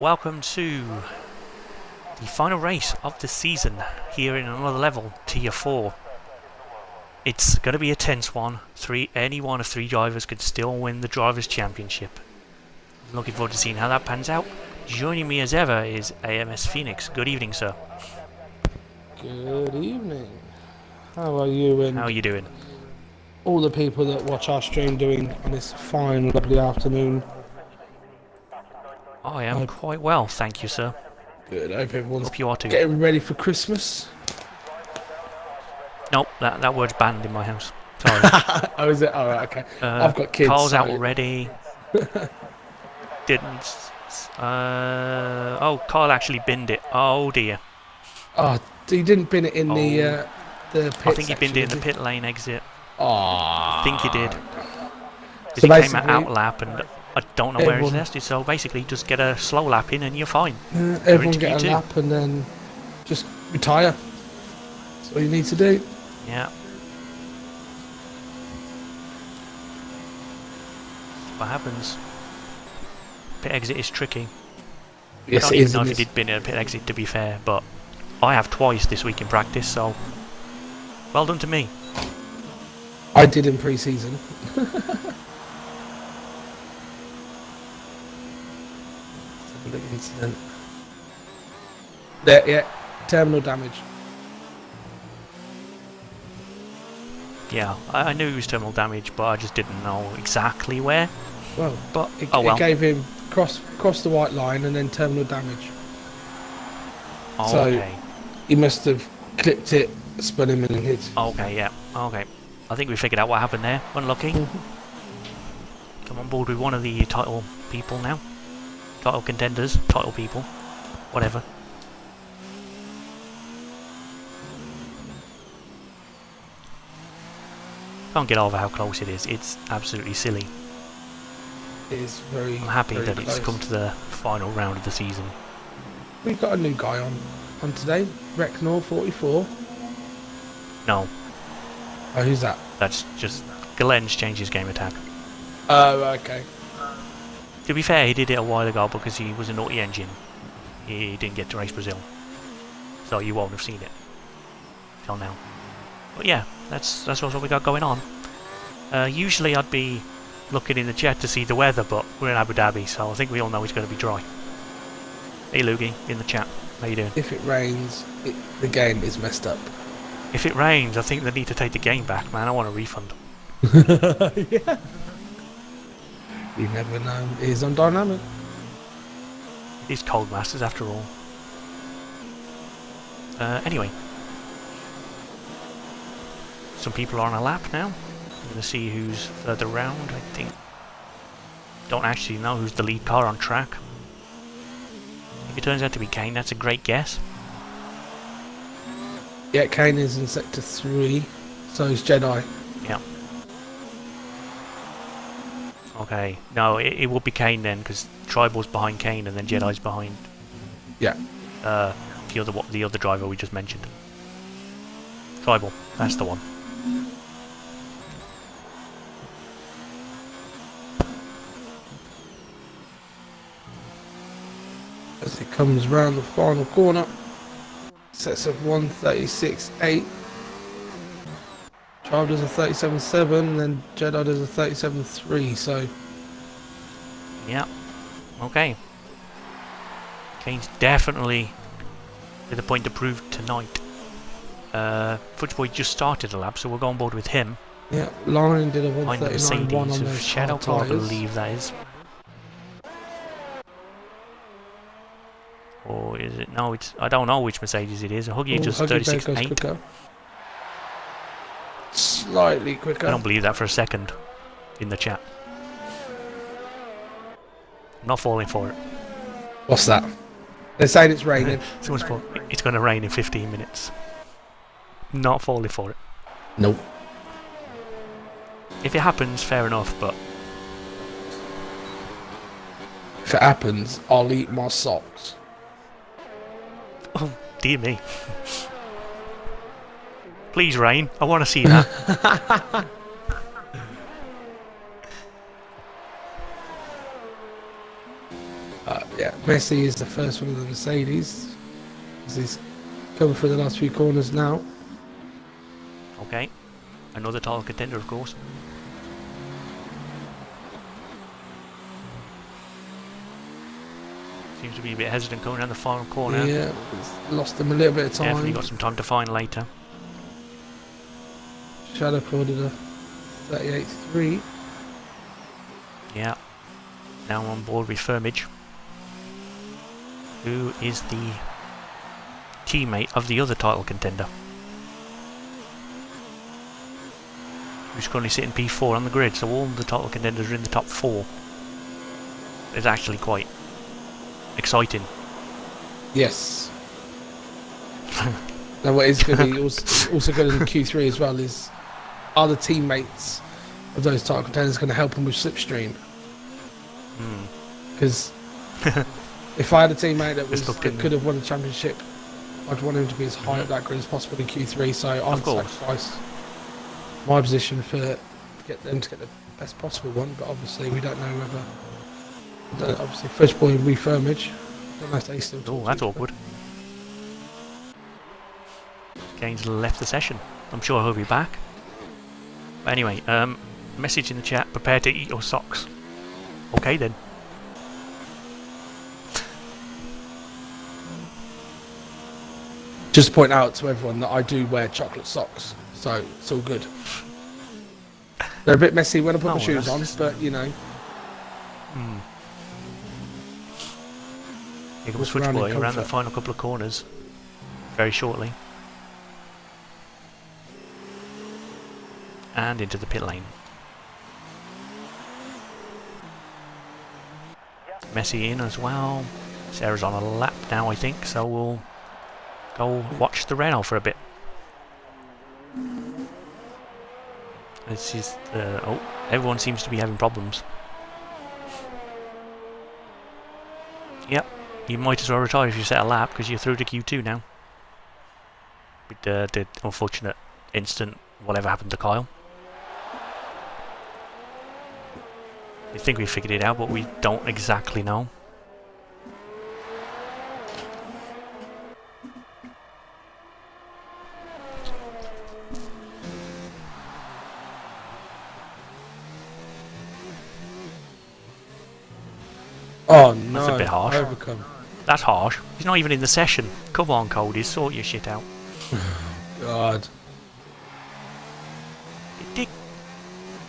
Welcome to the final race of the season here in another level, Tier 4. It's going to be a tense one. Any one of three drivers could still win the Drivers' Championship. Looking forward to seeing how that pans out. Joining me as ever is AMS Phoenix. Good evening, sir. Good evening. How are you and How are you doing? all the people that watch our stream doing on this fine, lovely afternoon? I am quite well, thank you, sir. Good. I hope everyone's Hope you are too. getting ready for Christmas. Nope, that word's banned in my house. Sorry. Oh, is it? Alright, okay. I've got kids. Carl's so... out already. Didn't. Oh, Carl actually binned it. Oh dear. Oh, he didn't bin it in the pit I think he section, binned it in did the pit lane exit. Oh. I think he did. So Because he came out lap and I don't know where he's nested, so basically just get a slow lap in and you're fine. Everyone get a lap and then just retire. That's all you need to do. Yeah. What happens? Pit exit is tricky. Yes, I don't it even is. know if he did bin a pit exit, to be fair, but I have twice this week in practice, so well done to me. I did in pre-season. Incident. There, yeah, terminal damage. Yeah, I knew it was terminal damage, but I just didn't know exactly where. Well, But it gave him cross the white line and then terminal damage. Oh, so okay. he must have clipped it, spun him and hit. Okay, yeah. Okay. I think we figured out what happened there. Unlucky. Come on board with one of the title people now. Title contenders, title people, whatever. Can't get over how close it is. It's absolutely silly. It is very. I'm happy very that close. it's come to the final round of the season. We've got a new guy on today, Recknor 44. No, Oh, who's that? that's just Glenn's changed his game attack. Oh, okay. To be fair, he did it a while ago because he was a naughty engine. He didn't get to race Brazil, so you won't have seen it till now. But yeah, that's what we got going on. Usually I'd be looking in the jet to see the weather, but we're in Abu Dhabi, so I think we all know it's going to be dry. Hey Loogie, in the chat, how you doing? If it rains, the game is messed up. If it rains, I think they need to take the game back, man. I want a refund. Yeah. You never know. It is on dynamic. It's Cold Masters after all. Anyway. Some people are on a lap now. I'm going to see who's further round, I think. Don't actually know who's the lead car on track. If it turns out to be Kane, that's a great guess. Yeah, Kane is in sector 3. So is Jedi. Yeah. Okay. No, it will be Kane then, because Tribal's behind Kane and then Jedi's behind. Yeah. The other driver we just mentioned. Tribal, that's the one. As it comes round the final corner, sets of 136.8. Child does a 37.7, and then Jedi does a 37.3. So Yeah. Okay. Kane's definitely with a point to prove tonight. Footsboy just started a lap, so we'll go on board with him. yeah, Lauren did a Behind the 139.1 on Mercedes of those Shadow, hard I tyres. believe that is. Or is it? No, it's. I don't know which Mercedes it is. Huggy just 36.8. Slightly quicker. I don't believe that for a second in the chat. I'm not falling for it. What's that? They're saying it's raining. Someone's put, it's going to rain in 15 minutes. Not falling for it. Nope. If it happens, fair enough, but If it happens, I'll eat my socks. oh, dear me. Please rain. I want to see that. Yeah, Messi is the first one of the Mercedes. As he's coming through the last few corners now. Okay. Another title contender, of course. Seems to be a bit hesitant going down the final corner. Yeah, he's lost him a little bit of time. Definitely got some time to find later. Shadow recorded a 38.3. Yeah. Now on board with Firmage, who is the teammate of the other title contender, who's currently sitting P4 on the grid. So all the title contenders are in the top 4. It's actually quite exciting. Yes. Now what is going to be also good in Q3 as well is, are the teammates of those title contenders going to help them with slipstream? Because if I had a teammate that could have won the championship, I'd want him to be as high up that grid as possible in Q3. So I'd sacrifice my position to get them to get the best possible one. But obviously we don't know whether. Obviously, first boy Firmage. Don't know if they still. Oh, that's awkward. Gaines left the session. I'm sure he'll be back. But anyway, message in the chat: prepare to eat your socks. Okay then. Just point out to everyone that I do wear chocolate socks, so it's all good. They're a bit messy when I put my shoes on, but you know. Here comes Switchboy around the final couple of corners very shortly. And into the pit lane. Messi in as well. Sarah's on a lap now, I think, so we'll go watch the Renault for a bit. This is the... oh, everyone seems to be having problems. Yep, you might as well retire if you set a lap, because you're through to Q2 now. With the unfortunate instant, whatever happened to Kyle. We think we figured it out, but we don't exactly know. Oh no, that's a bit harsh. Overcome. That's harsh. He's not even in the session. Come on, Cody, sort your shit out. God.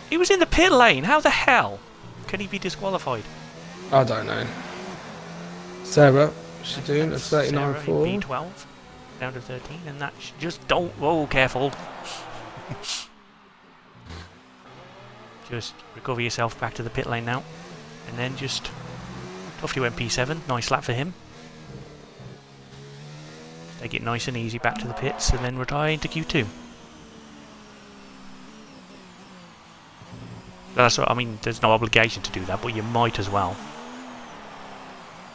He was in the pit lane. How the hell can he be disqualified? I don't know. Sarah, what's she doing? A 39.4. B12 down to 13, and that just don't. Oh, careful. Just recover yourself back to the pit lane now, and then just Tufty went P7. Nice lap for him. Take it nice and easy back to the pits, and then retire into Q2. That's what I mean. There's no obligation to do that, but you might as well,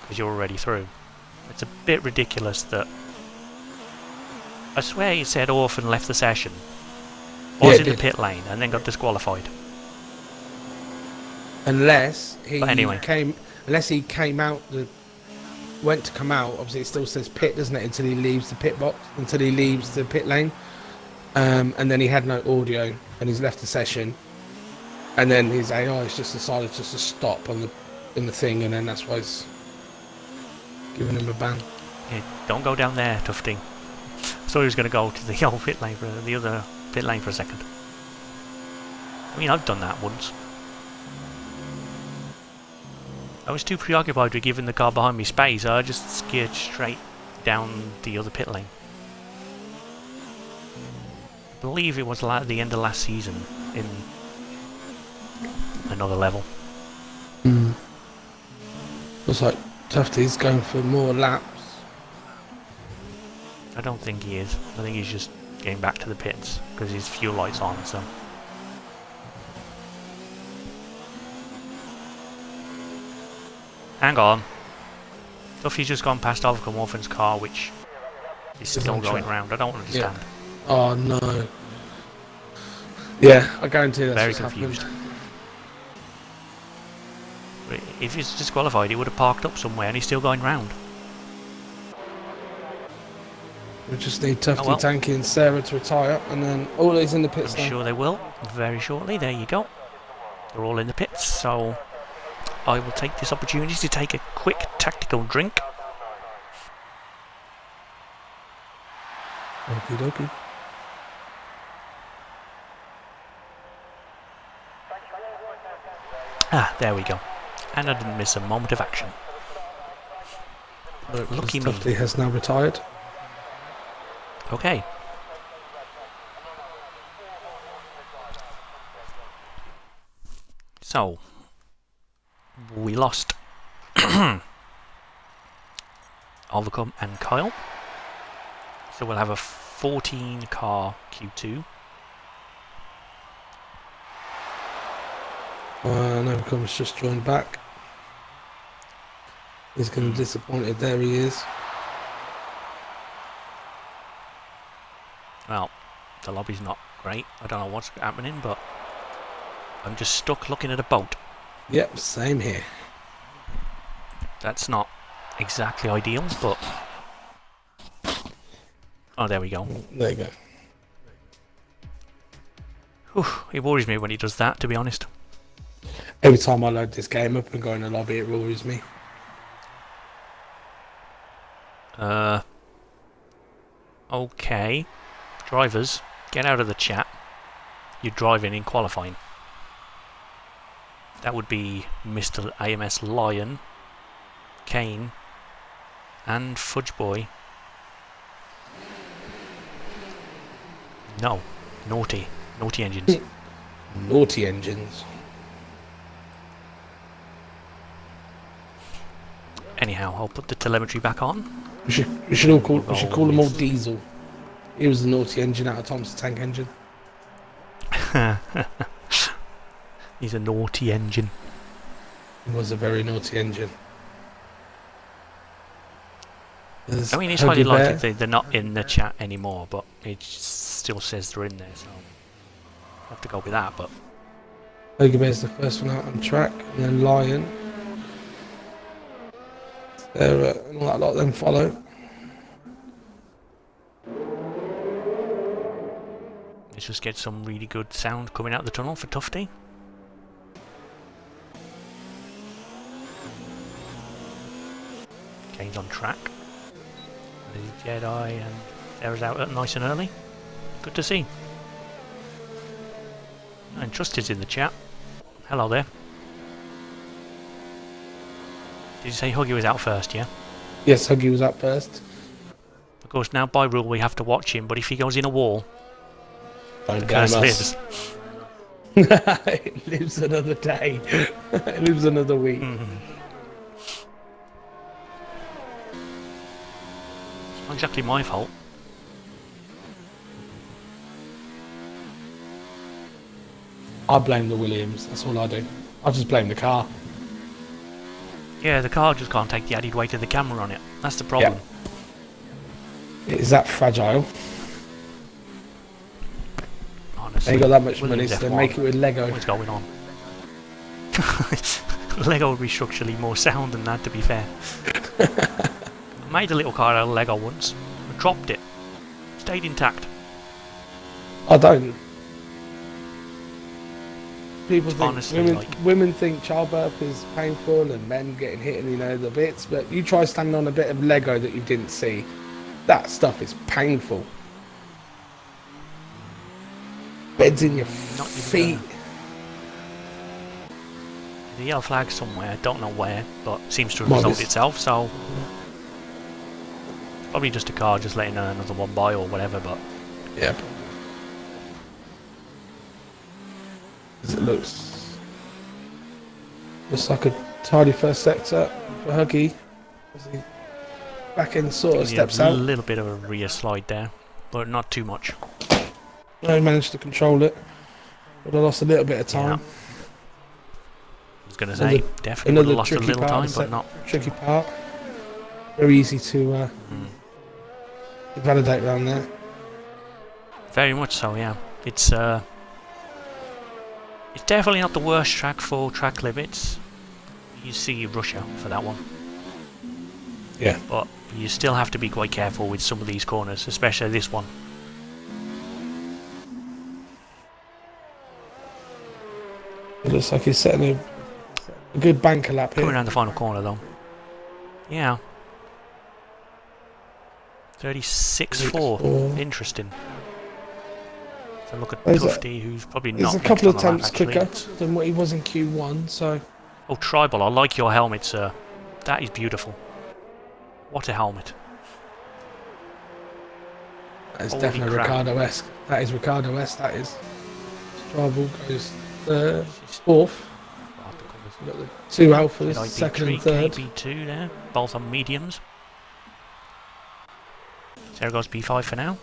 because you're already through. It's a bit ridiculous that I swear he said Orphan left the session, was in the pit lane, and then got disqualified. Unless he anyway. came out went to come out. Obviously, it still says pit, doesn't it? Until he leaves the pit box, until he leaves the pit lane, and then he had no audio, and he's left the session. And then his AI has just decided just to stop on in the thing, and then that's why it's giving him a ban. Yeah, don't go down there, Tufty. Thought he was going to go to the old pit lane the other pit lane for a second. I mean, I've done that once. I was too preoccupied with giving the car behind me space, so I just skied straight down the other pit lane. I believe it was at the end of last season in another level. Looks like Tufty's going for more laps. I don't think he is. I think he's just getting back to the pits because his fuel light's on, so. Hang on. Tufty's just gone past Overcome Orphan's car, which is still going round. I don't understand. Yeah. Oh no. Yeah, I guarantee that's very what's confused. happened. If he's disqualified, he would have parked up somewhere and he's still going round. We just need Tufty, well. Tanky and Sarah to retire, and then all these in the pits I'm now. sure they will, very shortly. There you go. They're all in the pits, so I will take this opportunity to take a quick tactical drink. Okie dokie. Ah, there we go. And I didn't miss a moment of action. Lucky me. Tufty has now retired. Okay. So, we lost Overcome and Kyle. So we'll have a 14 car Q2. Overcome's just joined back. He's getting disappointed. There he is. Well, the lobby's not great. I don't know what's happening, but I'm just stuck looking at a boat. Yep, same here. That's not exactly ideal, but... Oh, there we go. There you go. Whew, it worries me when he does that, to be honest. Every time I load this game up and go in the lobby, it worries me. Okay. Drivers, get out of the chat. You're driving in qualifying. That would be Mr. AMS Lion, Kane, and Fudge Boy. No, naughty engines. Naughty engines. Anyhow, I'll put the telemetry back on. We should call them all Diesel. He was the naughty engine out of Tom's tank engine. He's a naughty engine. He was a very naughty engine. There's I mean, it's Huggy highly likely Bear. they're not in the chat anymore, but it still says they're in there, so I have to go with that. But Huggy Bear's the first one out on track, and then Lion. Sarah and all that lot then follow. let's just get some really good sound coming out of the tunnel for Tufty. Kane's on track. There's Jedi and Sarah's out nice and early. Good to see. And Trusty's in the chat. Hello there. Did you say Huggy was out first, yeah? Yes, Huggy was up first. Of course, now by rule we have to watch him, but if he goes in a wall, Don't the blame curse us. lives. It lives another day. It lives another week. It's not exactly my fault. I blame the Williams. That's all I do. I just blame the car. Yeah, the car just can't take the added weight of the camera on it. That's the problem. It is that fragile. Honestly. They ain't got that much money, Williams so they F1. make it with Lego. What's going on? Lego would be structurally more sound than that, to be fair. I made a little car out of Lego once. I dropped it. Stayed intact. I don't. People think Honestly, women think childbirth is painful and men getting hit in the bits, but you try standing on a bit of Lego that you didn't see. That stuff is painful. Beds in your Not even feet. The yellow flag somewhere, don't know where, but seems to have Might resolved be- itself, so... Probably just a car just letting another one by or whatever, but... Yeah. It looks like a tidy first sector for Huggy. As he back end sort of steps a out. little bit of a rear slide there, but not too much. I managed to control it, but I lost a little bit of time. Yeah. I was going to say, definitely would have lost a little time, but not... Tricky part. Very easy to validate around there. Very much so, yeah. It's definitely not the worst track for track limits. you see Russia for that one. Yeah. But you still have to be quite careful with some of these corners, especially this one. It looks like he's setting a good banker lap here. Coming around the final corner though. Yeah. 36.4. Interesting. So look at Tufty, who's probably not. He's a couple of attempts actually. quicker than what he was in Q1, so. Oh, Tribal, I like your helmet, sir. That is beautiful. What a helmet. That is Holy definitely crap. Ricardo-esque. That is Ricardo-esque, that is. Tribal goes fourth. We've got the two alphas, second and third. KB2 there, both on mediums. So there goes P5 for now.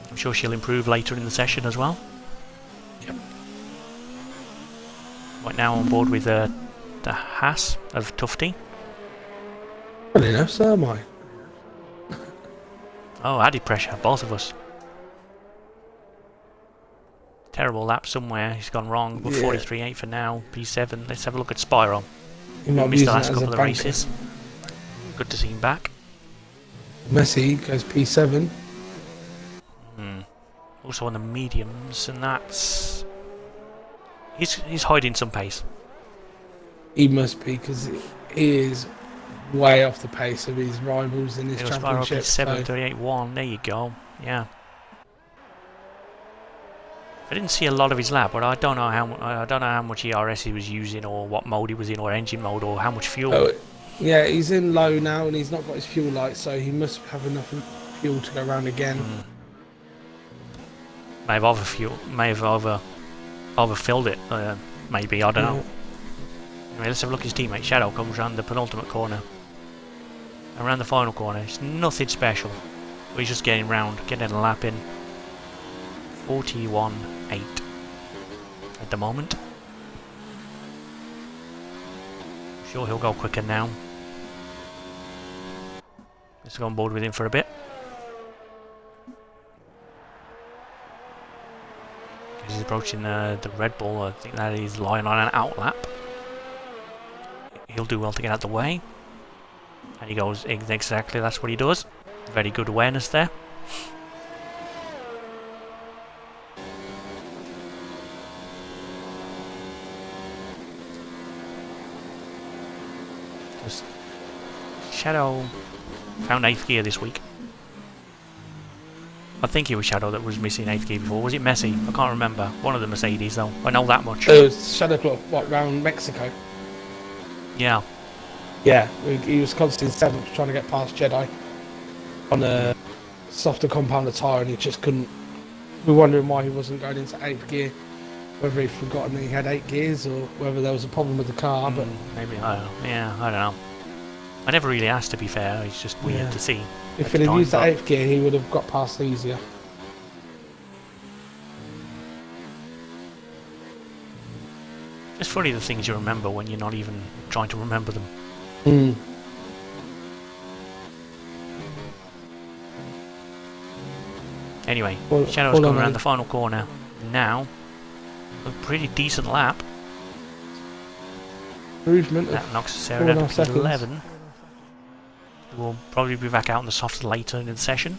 I'm sure she'll improve later in the session as well. Yep. Right now on board with the Haas of Tufty. Well enough, so am I. Oh, added pressure, both of us. Terrible lap somewhere, he's gone wrong, but 43.8 for now, P7. Let's have a look at Spyro. He might be Missed the using last it as couple a of banker. races. Good to see him back. Messi goes P7. Also on the mediums, and that's... He's hiding some pace. He must be, because he is way off the pace of his rivals in this It was Spyro championship. P7, So 38.1, there you go, yeah. I didn't see a lot of his lap, but I don't know how much ERS he was using, or what mode he was in, or engine mode, or how much fuel. yeah, he's in low now, and he's not got his fuel light, so he must have enough fuel to go around again. May have overfilled it, maybe, I don't know. Anyway, let's have a look at his teammate. Shadow comes around the penultimate corner. Around the final corner, it's nothing special. But he's just getting round, getting a lap in. 41.8 at the moment. I'm sure he'll go quicker now. Let's go on board with him for a bit. He's approaching the Red Bull. I think that is lying on an out lap. He'll do well to get out the way. And he goes exactly, that's what he does. Very good awareness there. Just Shadow found 8th gear this week. I think it was Shadow that was missing 8th gear before. Was it Messi? I can't remember. One of the Mercedes though. I know that much. It was Shadow Clock, what, round Mexico? Yeah. Yeah, he was constantly 7th trying to get past Jedi on a softer compounder tyre, and he just couldn't. We were wondering why he wasn't going into 8th gear, whether he'd forgotten that he had 8 gears or whether there was a problem with the car. But maybe, I don't know. Yeah, I don't know. I never really asked, to be fair. It's just weird to see. If he'd have used the 8th gear, he would have got past easier. It's funny the things you remember when you're not even trying to remember them. Anyway, Shadow's coming around the final corner now. A pretty decent lap. Improvement. That knocks Sarah down to P11. We'll probably be back out on the softs later in the session.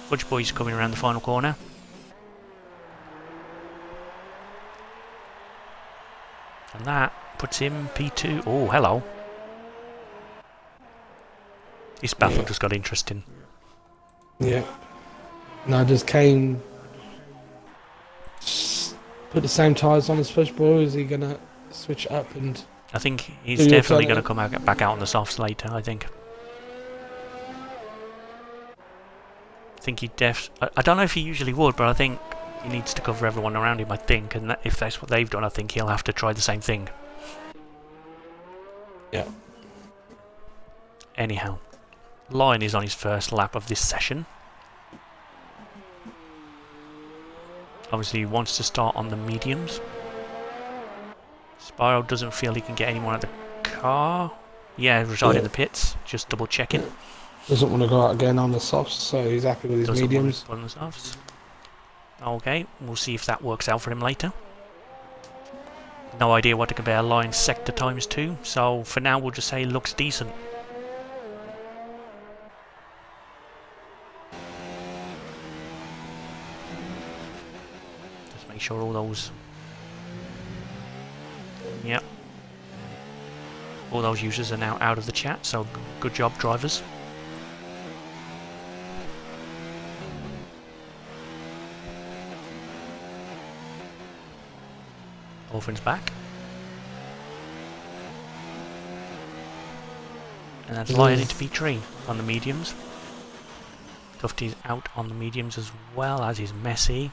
Fudge Boy's coming around the final corner. And that puts him P2. Oh, hello. This battle just got interesting. Yeah. Now does Kane put the same tyres on as Fudge Boy, or is he going to switch it up and... I think he's definitely going to come back out on the softs later, I think. I don't know if he usually would, but I think he needs to cover everyone around him, I think, and if that's what they've done, I think he'll have to try the same thing. Yeah. Anyhow, Lion is on his first lap of this session. Obviously he wants to start on the mediums. Spyro doesn't feel he can get anyone at the car. Yeah, reside in the pits, just double checking. Doesn't want to go out again on the softs, so he's happy with his mediums. On the softs. Okay, we'll see if that works out for him later. No idea what to compare line sector times to, so for now we'll just say looks decent. Just make sure all those... Yep. All those users are now out of the chat, so good job, drivers. Orphan's back. And that's Lion into P3 on the mediums. Tufty's out on the mediums as well, as is Messi.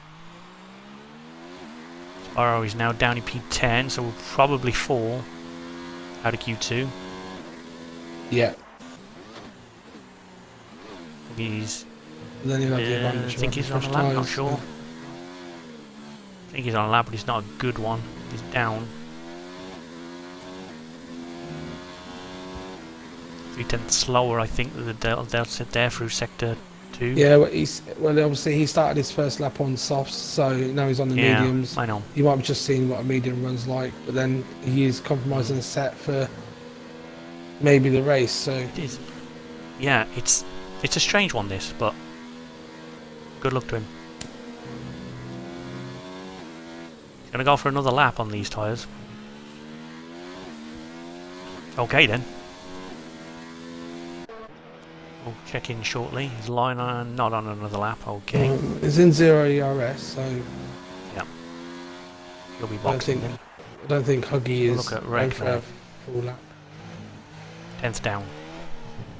Sparrow is now down in P10, so we'll probably fall out of Q2. Yeah. He's... Then he'll have the I advantage think he's on a lap, not sure. I think he's on a lap, but it's not a good one. He's down. 3/10 slower, I think, that they'll sit there through sector 2. Yeah, well, obviously he started his first lap on softs, so now he's on the mediums. I know. You might be just seeing what a medium run's like, but then he is compromising the set for maybe the race. So it is. Yeah, it's a strange one, this, but good luck to him. He's gonna go for another lap on these tyres. Okay then. We'll check in shortly. His line on, not on another lap, okay. It's in 0 ERS, so yeah. He'll be boxing then. I don't think Huggy is look at red for a full lap. 10th down.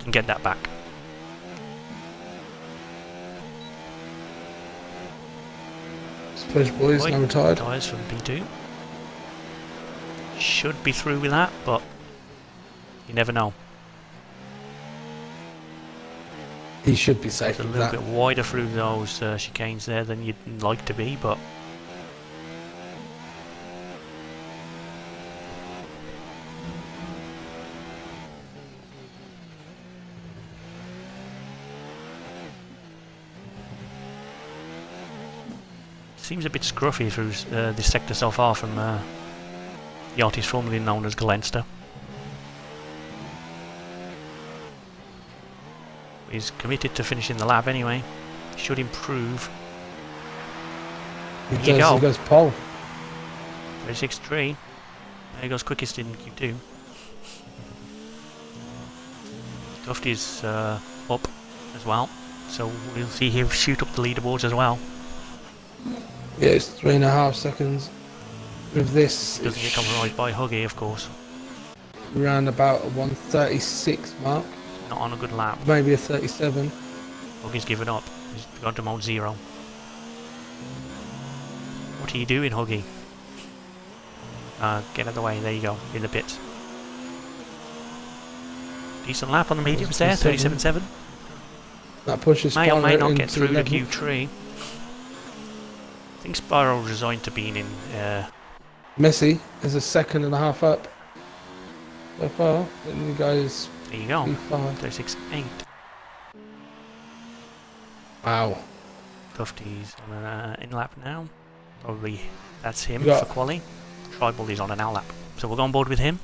Can get that back. Push boys, now retired. Tyres from P2. Should be through with that, but you never know. He should be safe It's a with little that. bit wider through those chicanes there than you'd like to be, but seems a bit scruffy through this sector so far from the artist formerly known as Glenster. He's committed to finishing the lap anyway. Should improve. He goes pole. 36.3. There he goes quickest in Q2. Tufty's up as well, so we'll see him shoot up the leaderboards as well. Yeah, it's 3.5 seconds. With this, Doesn't get compromised by Huggy, of course. Around about a 136 mark. Not on a good lap. Maybe a 37. Huggy's given up. He's gone to mode 0. What are you doing, Huggy? Get out of the way. There you go. In the pits. Decent lap on the mediums there. 37.7. That pushes May or may Spyro not get into through the 11th. Q3. I think Spyro resigned to being in... Messi is a 2.5 up so far. Then he goes there you go. P5. 36.8. Wow. Tufty's on an in-lap now. Probably that's him Yeah. for quali. Tribal is on an out-lap. So we'll go on board with him.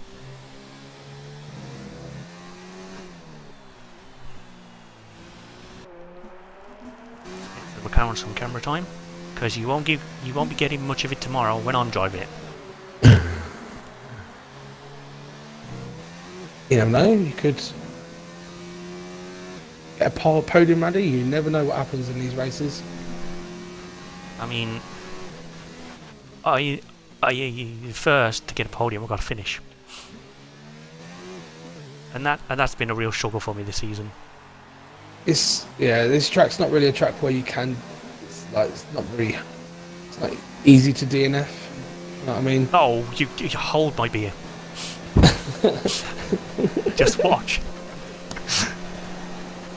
We'll count on some camera time. Because you won't be getting much of it tomorrow when I'm driving it. You never know, you could get a podium ready. You never know what happens in these races. I mean, first to get a podium, I've got to finish, and that's been a real struggle for me this season. This track's not really a track where you can. It's not very. It's not easy to DNF. You know what I mean? Oh, you hold my beer. Just watch.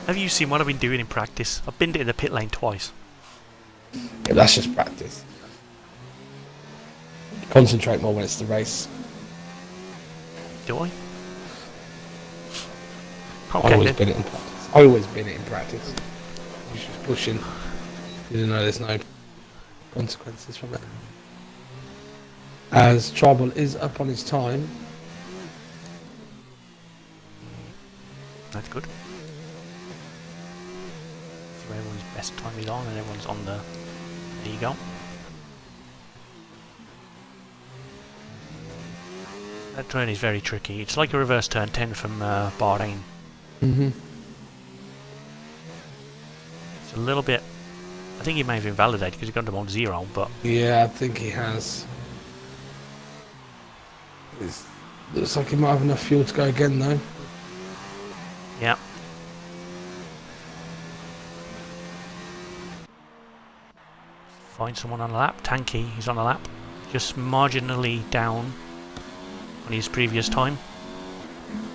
Have you seen what I've been doing in practice? I've been in the pit lane twice. Yeah, that's just practice. Concentrate more when it's the race. Do I? I Okay always then. been it in practice. I always been it in practice. You're just pushing. You know there's no consequences from it. as Tribal is up on his time. That's good. So everyone's best time is on and everyone's on the... There you go. That turn is very tricky. It's like a reverse turn 10 from Bahrain. It's a little bit... I think he may have invalidated because he got them on 0, but... Yeah, I think he has. Looks like he might have enough fuel to go again, though. Yeah. Find someone on a lap. Tanky, he's on a lap. Just marginally down on his previous time.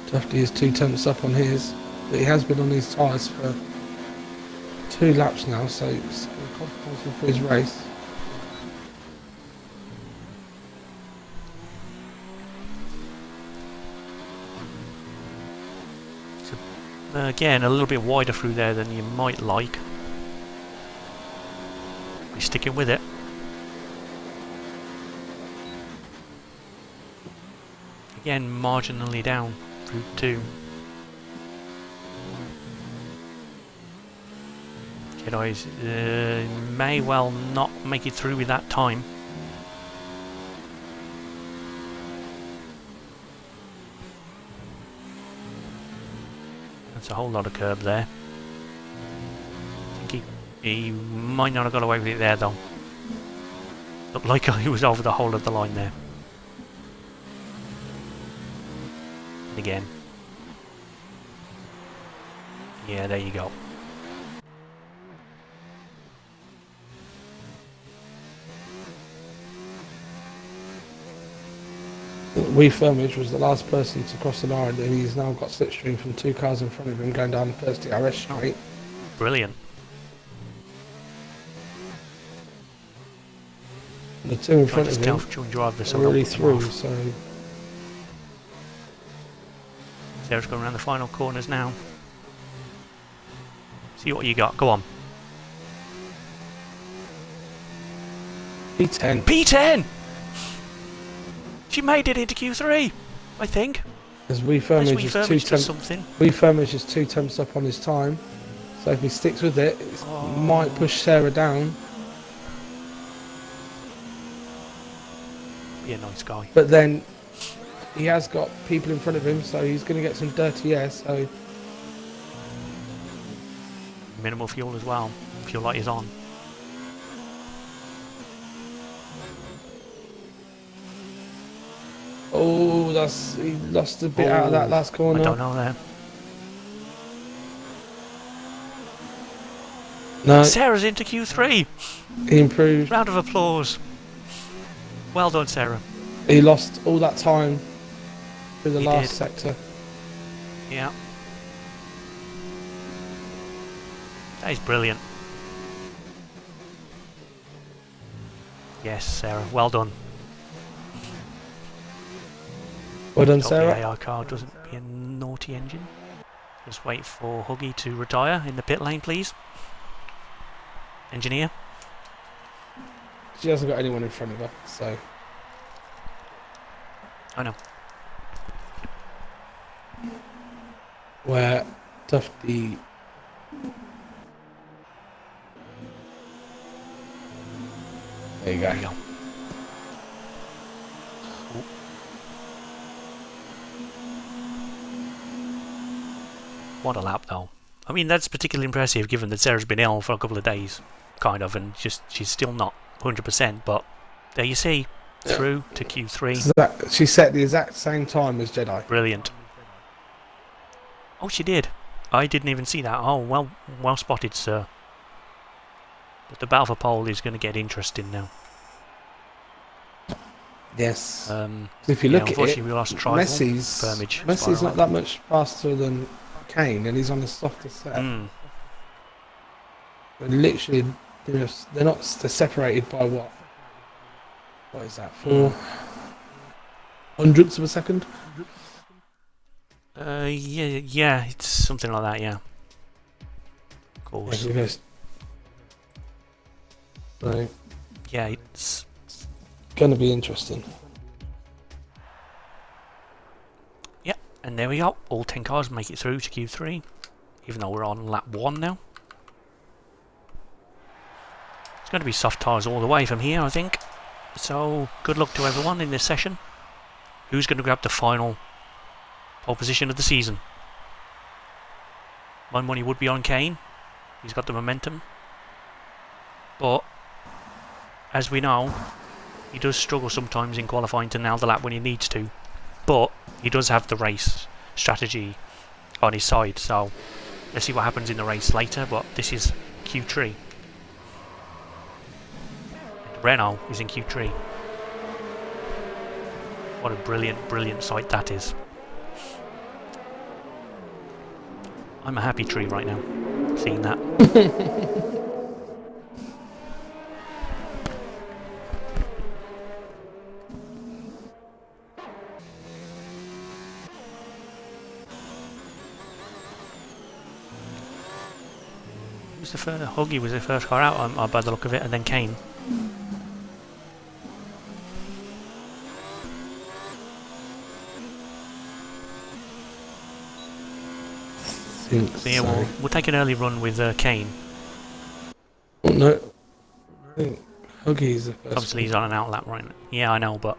Tufty is 2 tenths up on his, but he has been on these tyres for 2 laps now, so it's comfortable for his race. So, again, a little bit wider through there than you might like. He's sticking with it. Again, marginally down through 2. Kiddos may well not make it through with that time. That's a whole lot of curb there. I think he might not have got away with it there though. Looked like he was over the whole of the line there. Again. Yeah, there you go. Wee Firmage was the last person to cross the line, and he's now got slipstream from 2 cars in front of him going down the first DRS straight. Brilliant. The 2 in front of him are already through, so... Sarah's going around the final corners now. See what you got. Go on. P10. P10! She made it into Q3, I think. As Wee Firmage is 2 tenths something. Wee Firmage is 2 tenths up on his time. So if he sticks with it, it might push Sarah down. Be a nice guy. But then he has got people in front of him, so he's going to get some dirty air. So Minimal fuel as well. Fuel light is on. oh, he lost a bit out of that last corner. I don't know there. No, Sarah's into Q3. he improved. Round of applause. Well done, Sarah. He lost all that time through the He last did. sector. Yeah. That is brilliant. Yes, Sarah. Well done. Well done, Hope Sarah. the AR car doesn't be a naughty engine. Just wait for Huggy to retire in the pit lane, please. Engineer. She hasn't got anyone in front of her, so... I know. Where Tufty... There you go. There you go. What a lap, though. I mean, that's particularly impressive given that Sarah's been ill for a couple of days, kind of, and she's still not 100%, but there you see, through to Q3. She set the exact same time as Jedi. Brilliant. Oh, she did. I didn't even see that. Oh, well spotted, sir. But the battle for pole is going to get interesting now. Yes. If you look at it, we lost Tribal. Messi's not that much faster than Kane, and he's on the softer set. But literally, they're separated by what? What is that? 4 hundredths of a second? Yeah, it's something like that. Yeah. Of course. So, yeah, it's going to be interesting. And there we go. All 10 cars make it through to Q3. Even though we're on lap 1 now. It's going to be soft tyres all the way from here, I think. So, good luck to everyone in this session. Who's going to grab the final pole position of the season? My money would be on Kane. He's got the momentum. But, as we know, he does struggle sometimes in qualifying to nail the lap when he needs to. But, he does have the race strategy on his side. So, let's see what happens in the race later. But this is Q3. Renault is in Q3. What a brilliant, brilliant sight that is. I'm a happy tree right now, seeing that. Who's the first? Huggy was the first car out by the look of it, and then Kane. So yeah, we'll take an early run with Kane. Oh, no, I think Huggy's the first. Obviously he's on an out lap right now. Yeah, I know, but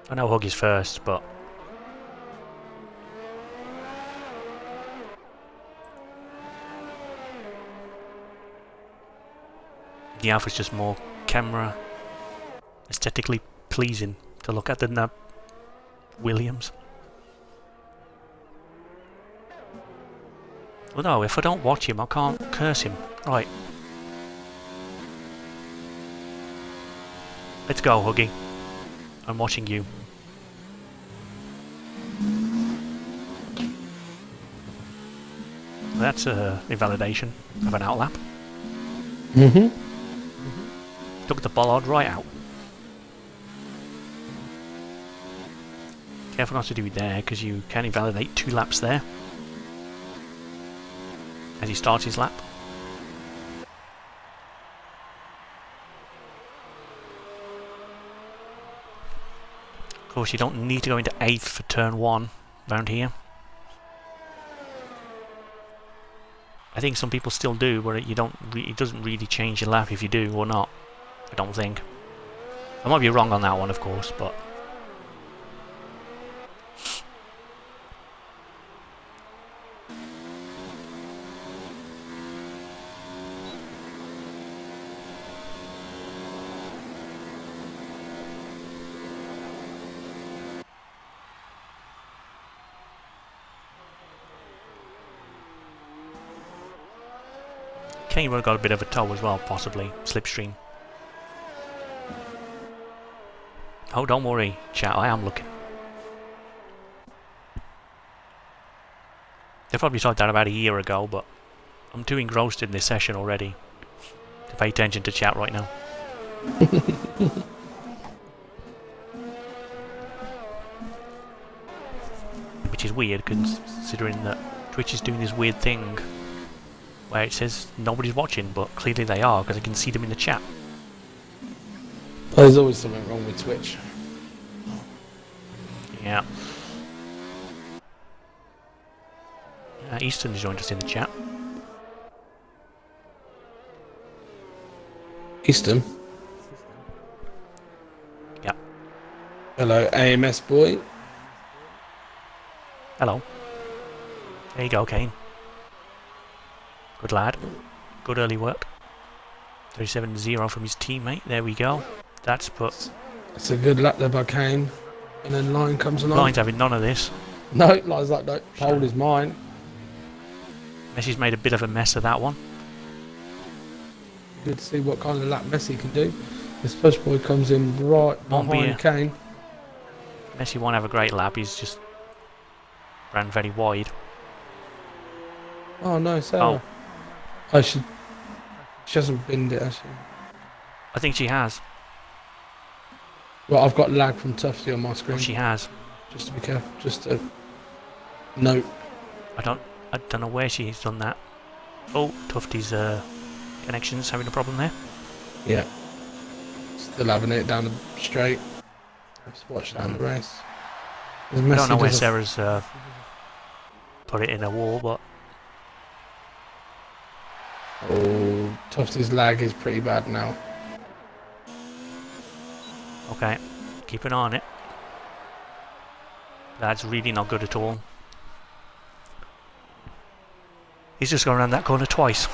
I know Huggy's first, but the Alpha's just more camera aesthetically pleasing to look at than the Williams. Well, no, if I don't watch him, I can't curse him. Right. Let's go, Huggy. I'm watching you. That's a invalidation of an outlap. Took the bollard right out. Careful not to do it there, because you can invalidate 2 laps there. As he starts his lap. Of course, you don't need to go into 8th for turn 1 round here. I think some people still do, where you don't. It doesn't really change your lap if you do or not. I don't think. I might be wrong on that one, of course, but. Kane would have got a bit of a tow as well, possibly. Slipstream. Oh, don't worry, chat, I am looking. They probably tried that about a year ago, but I'm too engrossed in this session already to pay attention to chat right now. Which is weird, considering that Twitch is doing this weird thing where it says nobody's watching, but clearly they are, because I can see them in the chat. There's always something wrong with Twitch. Yeah. Easton's joined us in the chat. Easton? Yeah. Hello, AMS boy. Hello. There you go, Kane. Good lad. Good early work. 37-0 from his teammate. There we go. That's put. It's a good lap there by Kane. And then Line comes along. Line's having none of this. No, Line's like, no, pole is mine. Messi's made a bit of a mess of that one. Good to see what kind of lap Messi can do. This first boy comes in right behind Kane. Messi won't have a great lap. He's just ran very wide. Oh no, Sarah. Oh, she hasn't binned it, has she? I think she has. Well, I've got lag from Tufty on my screen. Oh, she has. Just to be careful, just a note. I don't know where she's done that. Oh, Tufty's connection's having a problem there. Yeah. Still having it down the straight. Let's watch that in the race. I don't know where Sarah's put it in a wall, but... Oh, Tufty's lag is pretty bad now. Okay, keep an eye on it. That's really not good at all. He's just gone around that corner twice.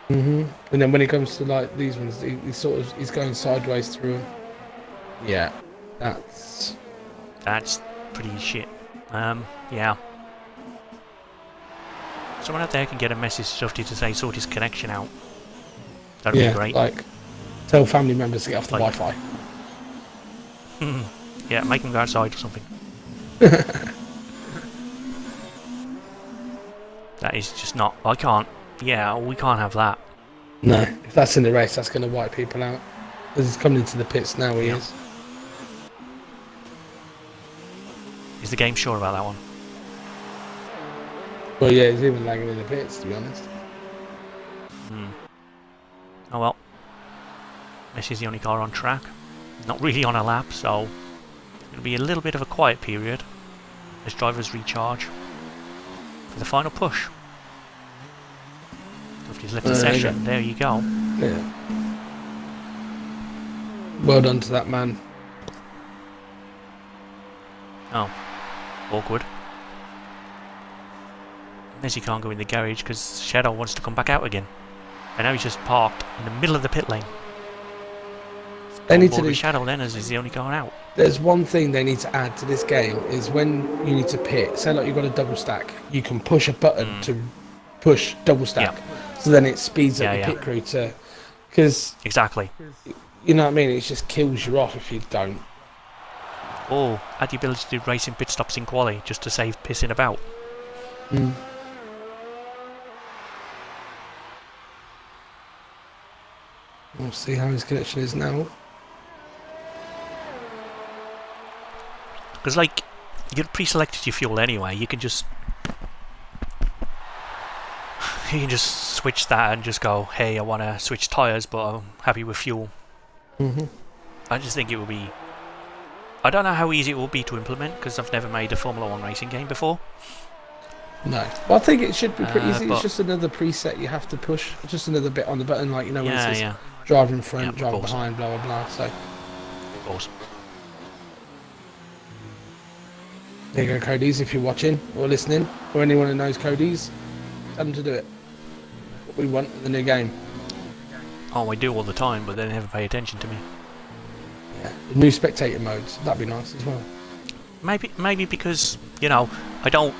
And then when it comes to like these ones, he's going sideways through them. Yeah, that's pretty shit. Yeah. Someone out there can get a message to Tufty to say sort his connection out. That'd be great. Like tell family members to get off the Wi-Fi. Yeah, make them go outside or something. That is just not... I can't... Yeah, we can't have that. No, if that's in the race, that's going to wipe people out. As he's coming into the pits now, he is. Is the game sure about that one? Well, yeah, he's even lagging in the pits, to be honest. Oh well. This is the only car on track. Not really on a lap, so... It'll be a little bit of a quiet period as drivers recharge for the final push. Tufty's left the session. There you go. Yeah. Well done to that man. Oh. Awkward. Unless he can't go in the garage because Shadow wants to come back out again. And now he's just parked in the middle of the pit lane. They need to do Shadow then as he's the only car out. There's one thing they need to add to this game is when you need to pit, say like you've got a double stack, you can push a button to push double stack. So then it speeds up the pit crew to... Because... Exactly. You know what I mean? It just kills you off if you don't. Or add the ability to do racing pit stops in quali just to save pissing about. We'll see how his connection is now. Because, like, you've pre-selected your fuel anyway. You can just switch that and just go, hey, I want to switch tyres, but I'm happy with fuel. I just think it would be... I don't know how easy it will be to implement, because I've never made a Formula 1 racing game before. No. Well, I think it should be pretty easy. It's just another preset you have to push. Just another bit on the button, like, you know, when it says drive in front, drive behind, blah, blah, blah. So. Of course. There you go, Cody's, if you're watching or listening, or anyone who knows Cody's, tell them to do it. What we want in the new game. Oh, I do all the time, but they never pay attention to me. Yeah. The new spectator modes, that'd be nice as well. Maybe because, you know, I don't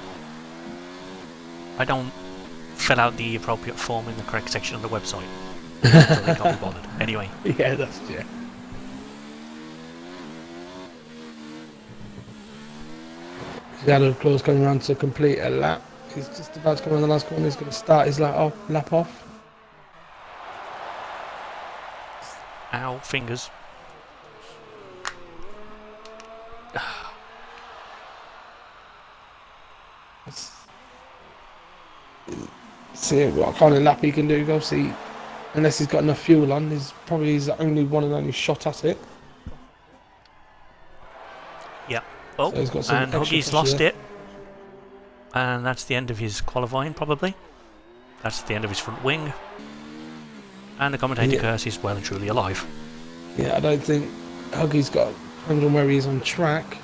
fill out the appropriate form in the correct section of the website. So they can't be bothered. Anyway. Yeah, yeah. Shadow Claw's coming around to complete a lap. He's just about to come on the last corner. He's going to start his lap off. Ow, fingers. See what kind of lap he can do. Obviously, unless he's got enough fuel on, he's probably his only one and only shot at it. Yeah. Oh, so he's got some and Huggy's lost it. And that's the end of his qualifying, probably. That's the end of his front wing. And the commentator curse is well and truly alive. Yeah, I don't think Huggy's got a handle on where he is on track.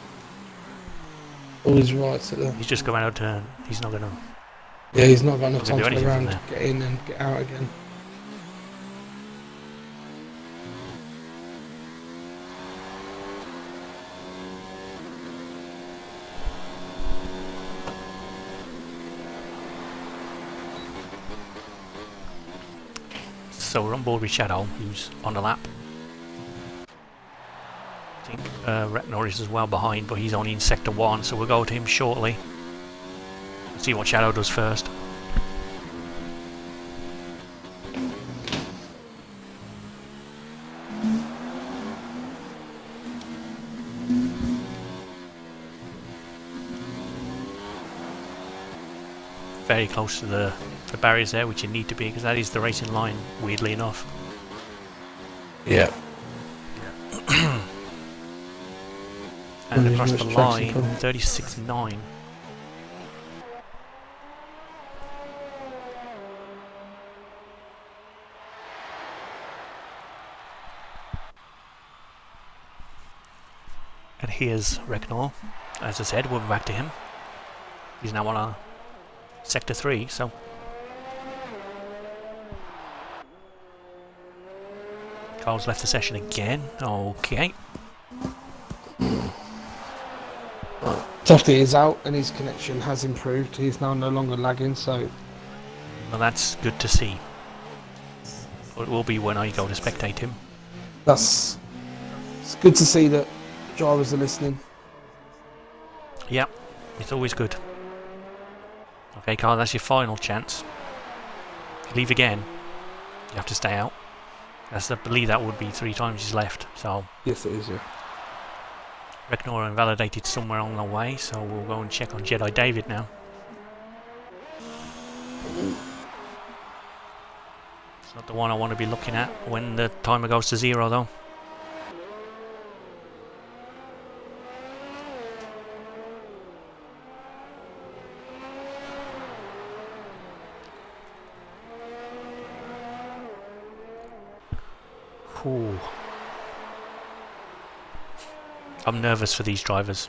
Or he's right at the... He's just going out to... He's not going to... Yeah, he's not got enough time to go around, there. Get in and get out again. So we're on board with Shadow, who's on the lap. I think Rhett Norris is well behind, but he's only in Sector 1, so we'll go to him shortly. See what Shadow does first. Very close to the barriers there, which you need to be, because that is the racing line, weirdly enough. Yeah. And Not across as the much traction line, problem. 36.9. And here's Regnor. As I said, we'll be back to him. He's now on a Sector 3, so... Carl's left the session again. Okay. Tufty is out and his connection has improved. He's now no longer lagging, so Well, that's good to see. But it will be when I go to spectate him. it's good to see that drivers are listening. Yep, it's always good. Okay, Carl, that's your final chance. If you leave again, you have to stay out. I believe that would be 3 times he's left, so... Yes, it is, yeah. Regnor invalidated somewhere on the way, so we'll go and check on Jedi David now. It's not the one I want to be looking at when the timer goes to 0, though. Ooh. I'm nervous for these drivers.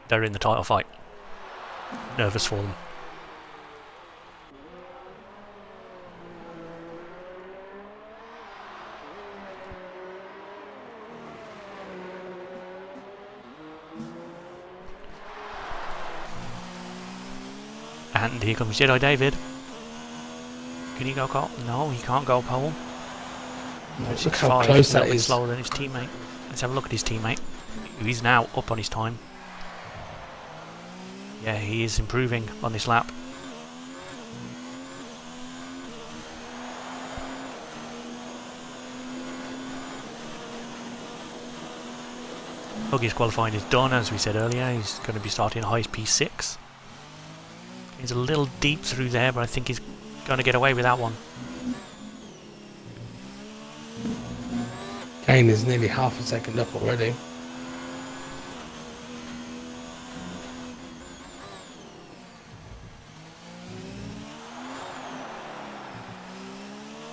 They're in the title fight. Nervous for them. And here comes Jedi David. Can he go pole? No, he can't go pole. Look how close that is. Slower than his teammate. Let's have a look at his teammate. He's now up on his time. Yeah, he is improving on this lap. Huggy's qualifying is done, as we said earlier. He's going to be starting high P6. He's a little deep through there, but I think he's going to get away with that one. Kane is nearly half a second up already.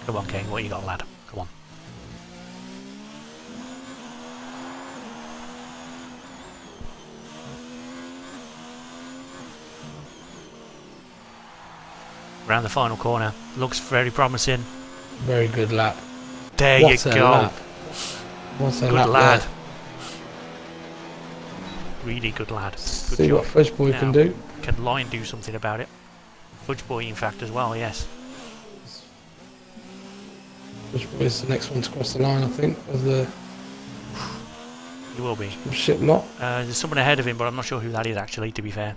Come on, Kane, what you got, lad? Come on. Round the final corner. Looks very promising. Very good lap. There What you a go. lap. What's a Good lap lad. there? Really good lad. Good See job. what Fudge Boy can Now, do. Can Lion do something about it? Fudge Boy, in fact, as well, yes. Fudge Boy is the next one to cross the line, I think, of the He will be. ship lot. There's someone ahead of him, but I'm not sure who that is, actually, to be fair.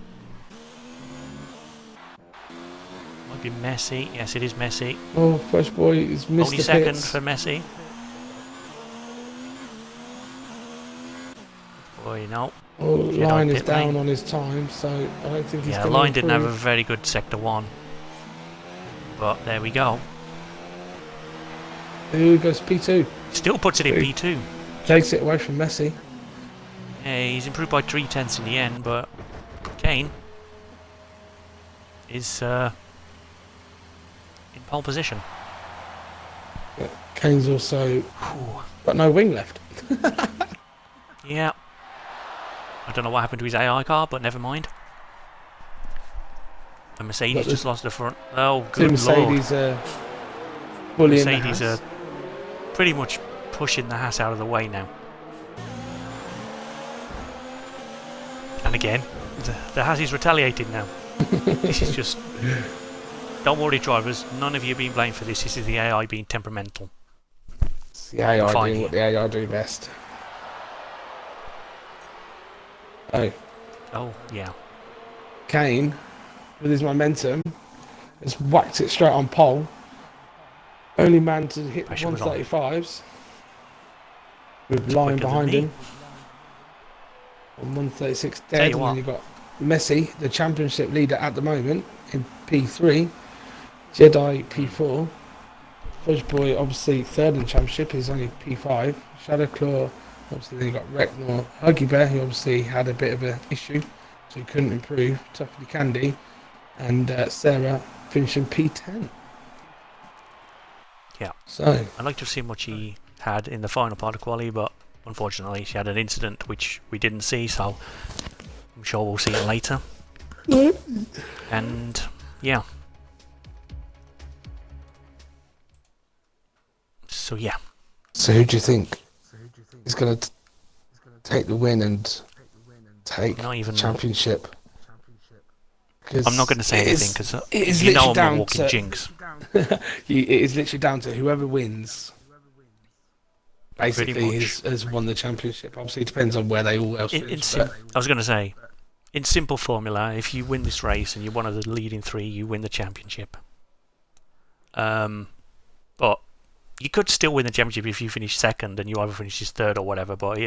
Might be Messi. Yes, it is Messi. Oh, Fudge Boy is Mr. Only second Pitts. for Messi. Boy, no. Oh, Jedi Line is pit down lane. on his time, so I don't think he's Yeah, going Line to didn't have a improve. very good sector 1. But there we go. Who goes P2? Still puts it in Hey. P2. Takes it away from Messi. Yeah, he's improved by 3/10 in the end, but Kane is in pole position. Kane's also Whew. got no wing left. Yeah. I don't know what happened to his AI car, but never mind. And Mercedes But just lost the front. Oh, Two good lord. Mercedes bullying the Mercedes Haas. are pretty much pushing the Haas out of the way now. And again, the Haas is retaliating now. This is just... Don't worry, drivers. None of you are being blamed for this. This is the AI being temperamental. It's the AI Fine. doing what the AI do best. Oh, Oh, yeah. Kane, with his momentum, has whacked it straight on pole. Only man to hit the Pressure was on. 135s. With It's Line quicker than behind me. him. On 136 Tell dead. you And what. then you've got Messi, the championship leader at the moment, in P3. Jedi P4. Fudge Boy, obviously third in the championship, is only P5. Shadowclaw Obviously, then you got Recknor, Huggy Bear, who obviously had a bit of an issue, so he couldn't improve. Tuffy Candy, and Sarah finishing P10. Yeah. So I'd like to see what she had in the final part of quali, but unfortunately she had an incident which we didn't see, so I'm sure we'll see it later. And yeah. So yeah. So who do you think is going to take the win and take Not even the championship? I'm not going to say anything because it is you know literally I'm a down walking to jinx. it is literally down to whoever wins. Basically, has won the championship. Obviously, it depends on where they all else finish. I was going to say, in simple formula, if you win this race and you're one of the leading three, you win the championship. But you could still win the championship if you finish second and you either finish third or whatever. But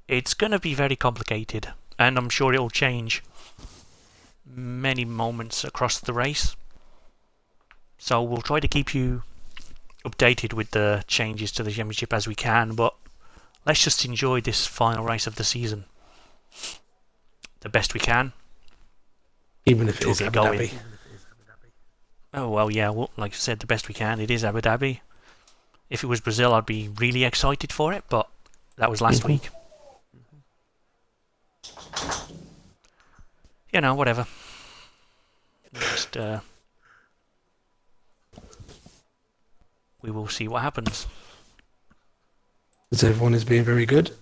it's going to be very complicated, and I'm sure it'll change many moments across the race. So we'll try to keep you updated with the changes to the championship as we can, but let's just enjoy this final race of the season the best we can. Even if it is Abu Dhabi. Oh well, yeah, well, like I said, the best we can. It is Abu Dhabi. If it was Brazil, I'd be really excited for it, but that was last week. You know, whatever. Just we will see what happens. As everyone is being very good.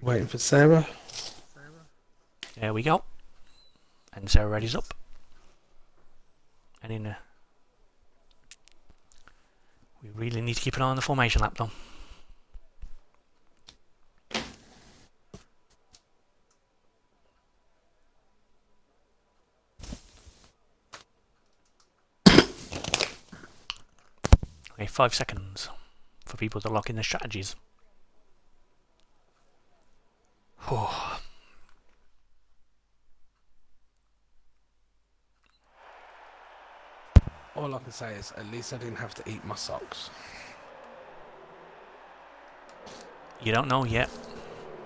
Waiting for Sarah. There we go. And Sarah ready's up. And in we really need to keep an eye on the formation lap though. Okay, 5 seconds for people to lock in their strategies. Oh. All I can say is, at least I didn't have to eat my socks. You don't know yet.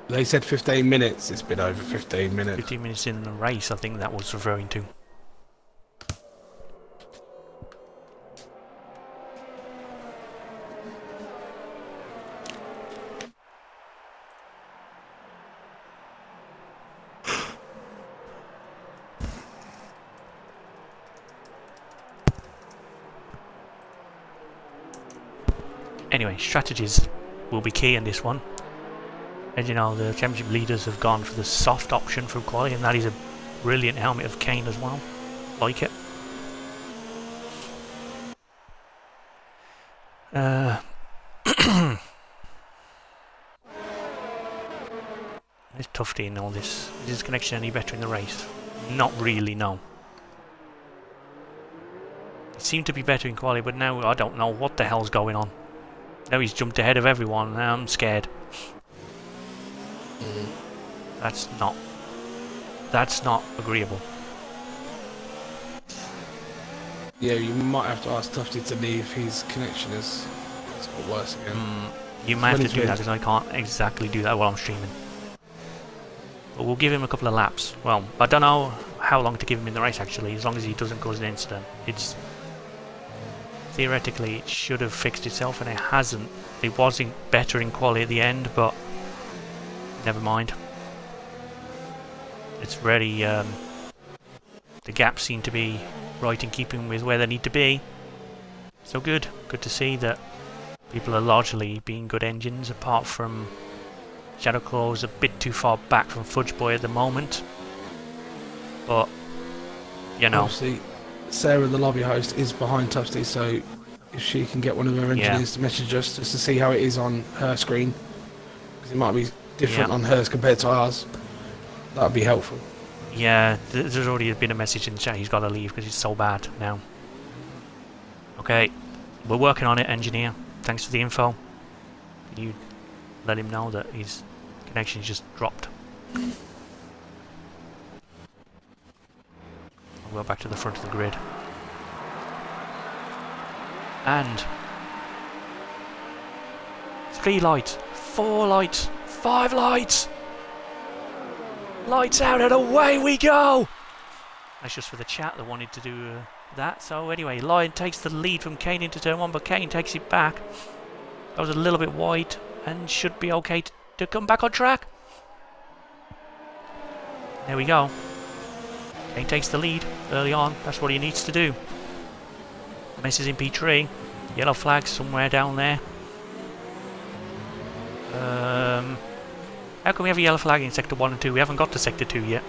They said 15 minutes. It's been over 15 minutes. 15 minutes in the race, I think that was referring to. Anyway, strategies will be key in this one. As you know, the championship leaders have gone for the soft option for quality, and that is a brilliant helmet of Kane as well. Like it. It's tough to know this. Is his connection any better in the race? Not really, no. It seemed to be better in quality, but now I don't know what the hell's going on. Now he's jumped ahead of everyone, and I'm scared. That's not agreeable. Yeah, you might have to ask Tufty to leave. His connection is got worse again. You might have to do that because I can't exactly do that while I'm streaming. But we'll give him a couple of laps. Well, I don't know how long to give him in the race actually, as long as he doesn't cause an incident. Theoretically, it should have fixed itself, and it hasn't. It wasn't better in quality at the end, but never mind. It's really the gaps seem to be right in keeping with where they need to be. So good to see that people are largely being good engines, apart from Shadow Claw's a bit too far back from Fudge Boy at the moment. But you know, obviously Sarah, the lobby host, is behind Tufty, so if she can get one of her engineers to message us just to see how it is on her screen, because it might be different on hers compared to ours, that would be helpful. Yeah, there's already been a message in the chat, he's got to leave because it's so bad now. Okay, we're working on it, engineer. Thanks for the info. Can you let him know that his connection's just dropped? I'll go back to the front of the grid. And 3 lights, 4 lights, 5 lights. Lights out and away we go. That's just for the chat that wanted to do that. So anyway, Lion takes the lead from Kane into turn 1, but Kane takes it back. That was a little bit wide and should be okay to come back on track. There we go. Kane takes the lead early on. That's what he needs to do. Messes in P3. Yellow flag somewhere down there. How can we have a yellow flag in Sector 1 and 2? We haven't got to Sector 2 yet.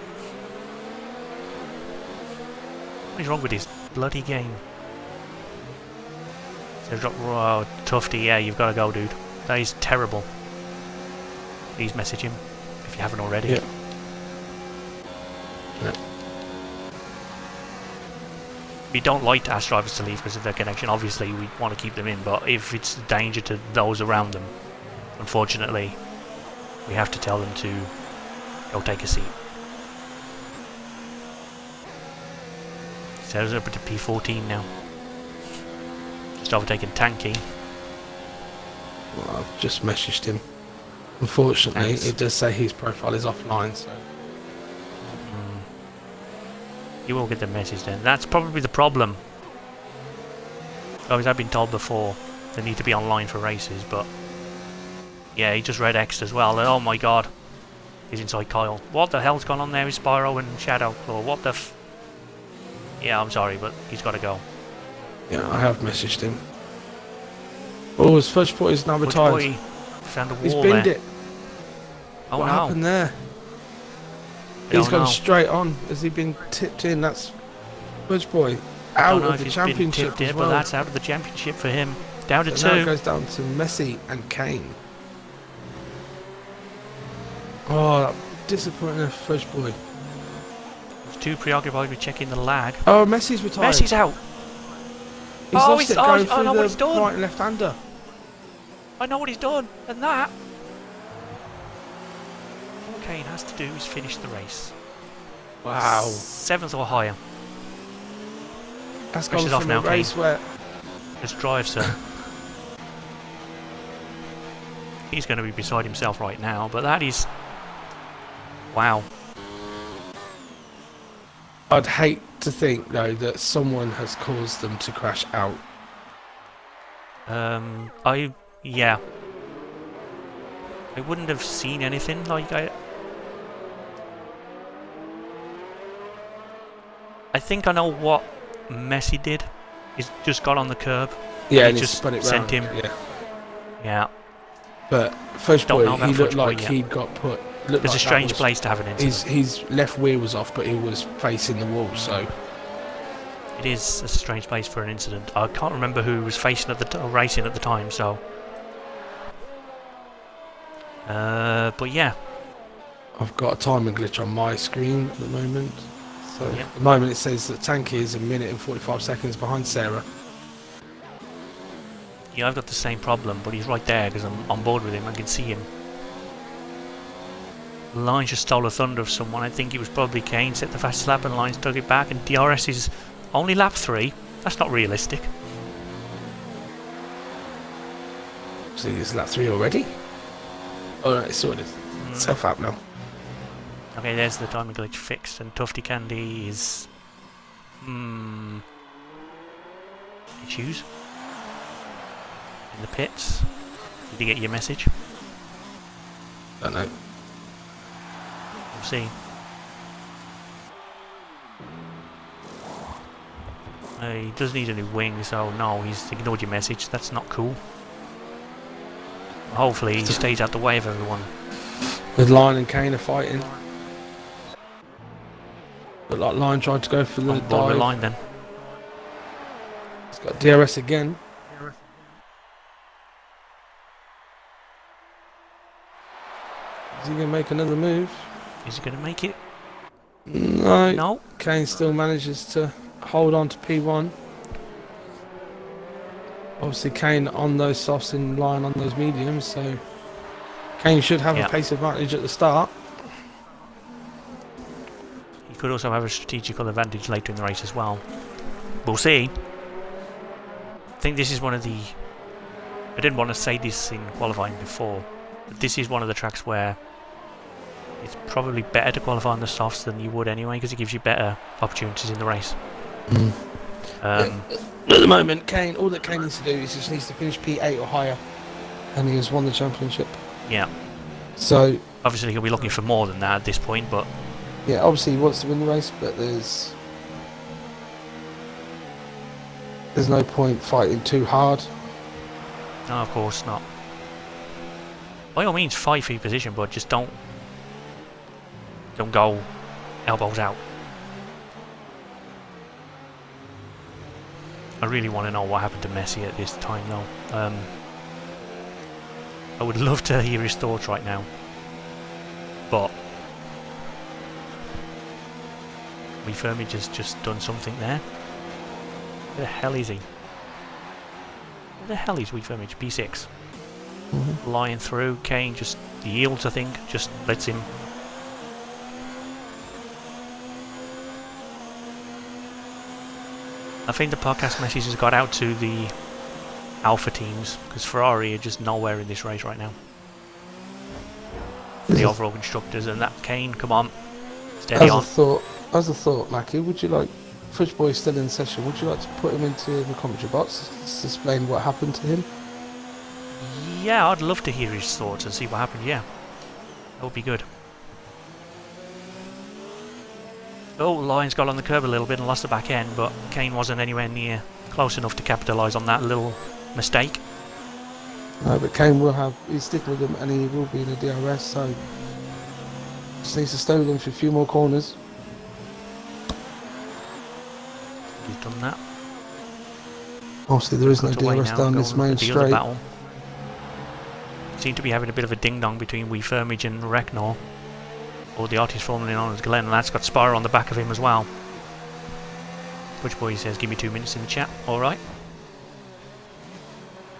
What is wrong with this bloody game? So drop, oh, Tufty, yeah, you've got to go, dude. That is terrible. Please message him if you haven't already. Yeah. We don't like to ask drivers to leave because of their connection. Obviously, we want to keep them in, but if it's a danger to those around them, unfortunately, we have to tell them to go take a seat. So it's up to P14 now. Just overtaken Tanky. Well, I've just messaged him. Unfortunately, Thanks. it does say his profile is offline, so... You will get the message then. That's probably the problem. As I've been told before, they need to be online for races, but... Yeah, he just red X'd as well. Oh my god. He's inside Kyle. What the hell's gone on there with Spyro and Shadow Claw? What the f... Yeah, I'm sorry, but he's got to go. Yeah, I have messaged him. Oh, his first point is now retired. Boy, found a wall He's binned there. it. Oh What no. happened there? I He's don't gone know. straight on. Has he been tipped in? That's Fudge Boy I don't out know of if the he's been championship tipped as in, well. but that's out of the championship for him. Down to So now it 2. goes down to Messi and Kane. Oh, disappointing of Fudge Boy. He's too preoccupied with checking the lag. Oh, Messi's retired. Messi's out. He's Oh, lost he's- it going I through know what he's the done. right and left-hander. I know what he's done, and that. All Kane has to do is finish the race. Wow. 7th or higher. That's gone Pressure's off from now, a race where... Just drive, sir. He's going to be beside himself right now, but that is... Wow. I'd hate to think, though, that someone has caused them to crash out. Yeah. I wouldn't have seen anything like I think I know what Messi did. He's just got on the curb. Yeah, He and he just spun it sent round. him. Yeah. Yeah. But Fudge Don't Boy, know about he looked Fudge Boy like yet. he'd got put... It was a like that strange was- place to have an incident. His left wheel was off, but he was facing the wall, so... It is a strange place for an incident. I can't remember who was facing at the racing at the time, so... but yeah. I've got a timing glitch on my screen at the moment. So Yeah. at the moment it says that Tanky is 1 minute and 45 seconds behind Sarah. Yeah, I've got the same problem, but he's right there because I'm on board with him. I can see him. Lines just stole a thunder of someone. I think it was probably Kane. Set the fastest lap and Lines took it back. And DRS is only lap 3. That's not realistic. See, is lap 3 already? Oh no, it's sorted. Self out now. Okay, there's the timing glitch fixed. And Tufty Candy is... issues. In the pits. Did you get your message? Don't know. We'll see. He does need a new wing, so no, he's ignored your message. That's not cool. Hopefully he stays out the way of everyone. With Lion and Kane are fighting. Look like Lion tried to go for the On board with dive. Line then. He's got DRS again. Is he going to make another move? Is he going to make it? No. No. Kane still manages to hold on to P1. Obviously Kane on those softs and Lion on those mediums, so Kane should have Yeah. a pace advantage at the start. He could also have a strategical advantage later in the race as well. We'll see. I think this is one of the I didn't want to say this in qualifying before, but this is one of the tracks where it's probably better to qualify on the softs than you would anyway, because it gives you better opportunities in the race. At the moment, Kane, all that Kane needs to do is just needs to finish P8 or higher, and he has won the championship. Yeah. So obviously he'll be looking for more than that at this point, but yeah, obviously he wants to win the race, but there's no point fighting too hard. no, of course not. By all means, fight for your position, but just don't go elbows out. I really want to know what happened to Messi at this time, though. I would love to hear his thoughts right now, but Firmage has just done something there. Where the hell is he? Where the hell is Firmage? P6. Lying through. Kane just yields, I think. Just lets him. I think the podcast message has got out to the Alpha teams, because Ferrari are just nowhere in this race right now. The overall constructors, and that Kane, come on. Steady on. As a thought, Mackie, would you like, Fridge Boy still in session, would you like to put him into the commentary box to explain what happened to him? Yeah, I'd love to hear his thoughts and see what happened, yeah. That would be good. Oh, Lyons got on the curb a little bit and lost the back end, but Kane wasn't anywhere near close enough to capitalise on that little mistake. No, but Kane will have, he's sticking with him and he will be in the DRS, so just needs to stay with him for a few more corners. He's done that. Obviously there is no DRS down this main straight. Seem to be having a bit of a ding-dong between Firmage and Recknor, or the artist formerly known as Glenn, and that's got Spyro on the back of him as well. Which boy says, give me 2 minutes in the chat. Alright.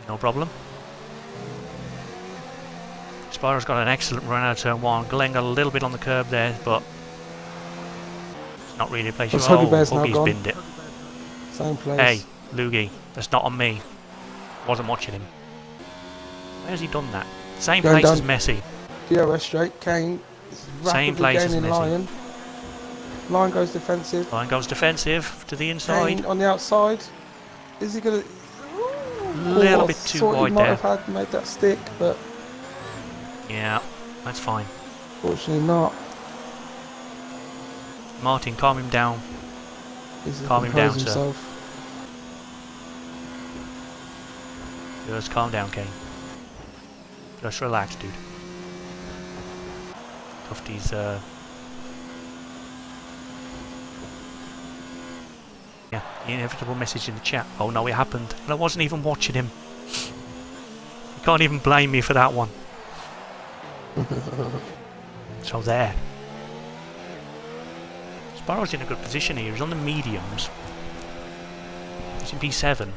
No problem. Spyro's got an excellent run out of turn 1. Glenn got a little bit on the curb there, but it's not really a place you Huggy's binned it. Same place. Hey, Loogie, that's not on me. Wasn't watching him. Where's he done that? Same place as Messi. DRS straight, Kane. Same place as Messi. Lion. Lion goes defensive. Lion goes defensive to the inside. Kane on the outside. Is he going to... A little bit too wide there. He might have made that stick, but... Yeah, that's fine. Fortunately not. Martin, calm him down. Calm him down, sir. Just calm down, Kane. Just relax, dude. Tufty's, yeah, the inevitable message in the chat. Oh no, it happened. And I wasn't even watching him. You can't even blame me for that one. So there. Sparrow's in a good position here. He's on the mediums. He's in P7.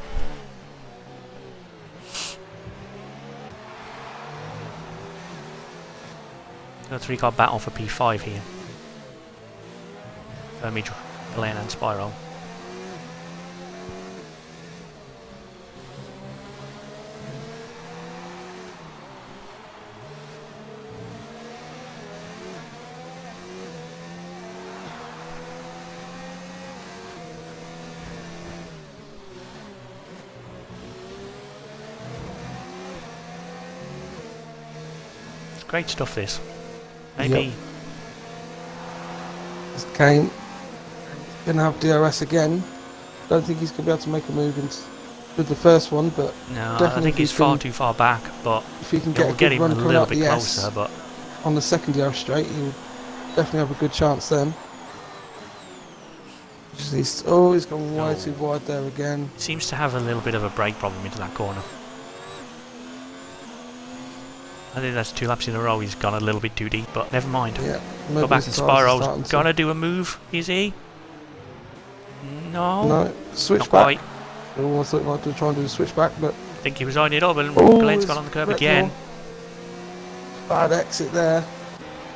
A 3-car battle for P5 here. Firmage, Glenn and Spyro. It's great stuff, this. Maybe. Yep. Kane going to have DRS again. Don't think he's going to be able to make a move with the first one, but no, I think he's far too far back. But if he can get him a little bit closer, but on the second DRS straight, he'll definitely have a good chance then. He's gone way too wide there again. Seems to have a little bit of a brake problem into that corner. I think that's 2 laps in a row. He's gone a little bit too deep, but never mind. Yeah, go back to Spyro's gonna do a move, is he? No. No, switch back. I thought he might try and do a switch back, but I think he was eyeing it up, and Glenn's gone on the curb again. Bad exit there.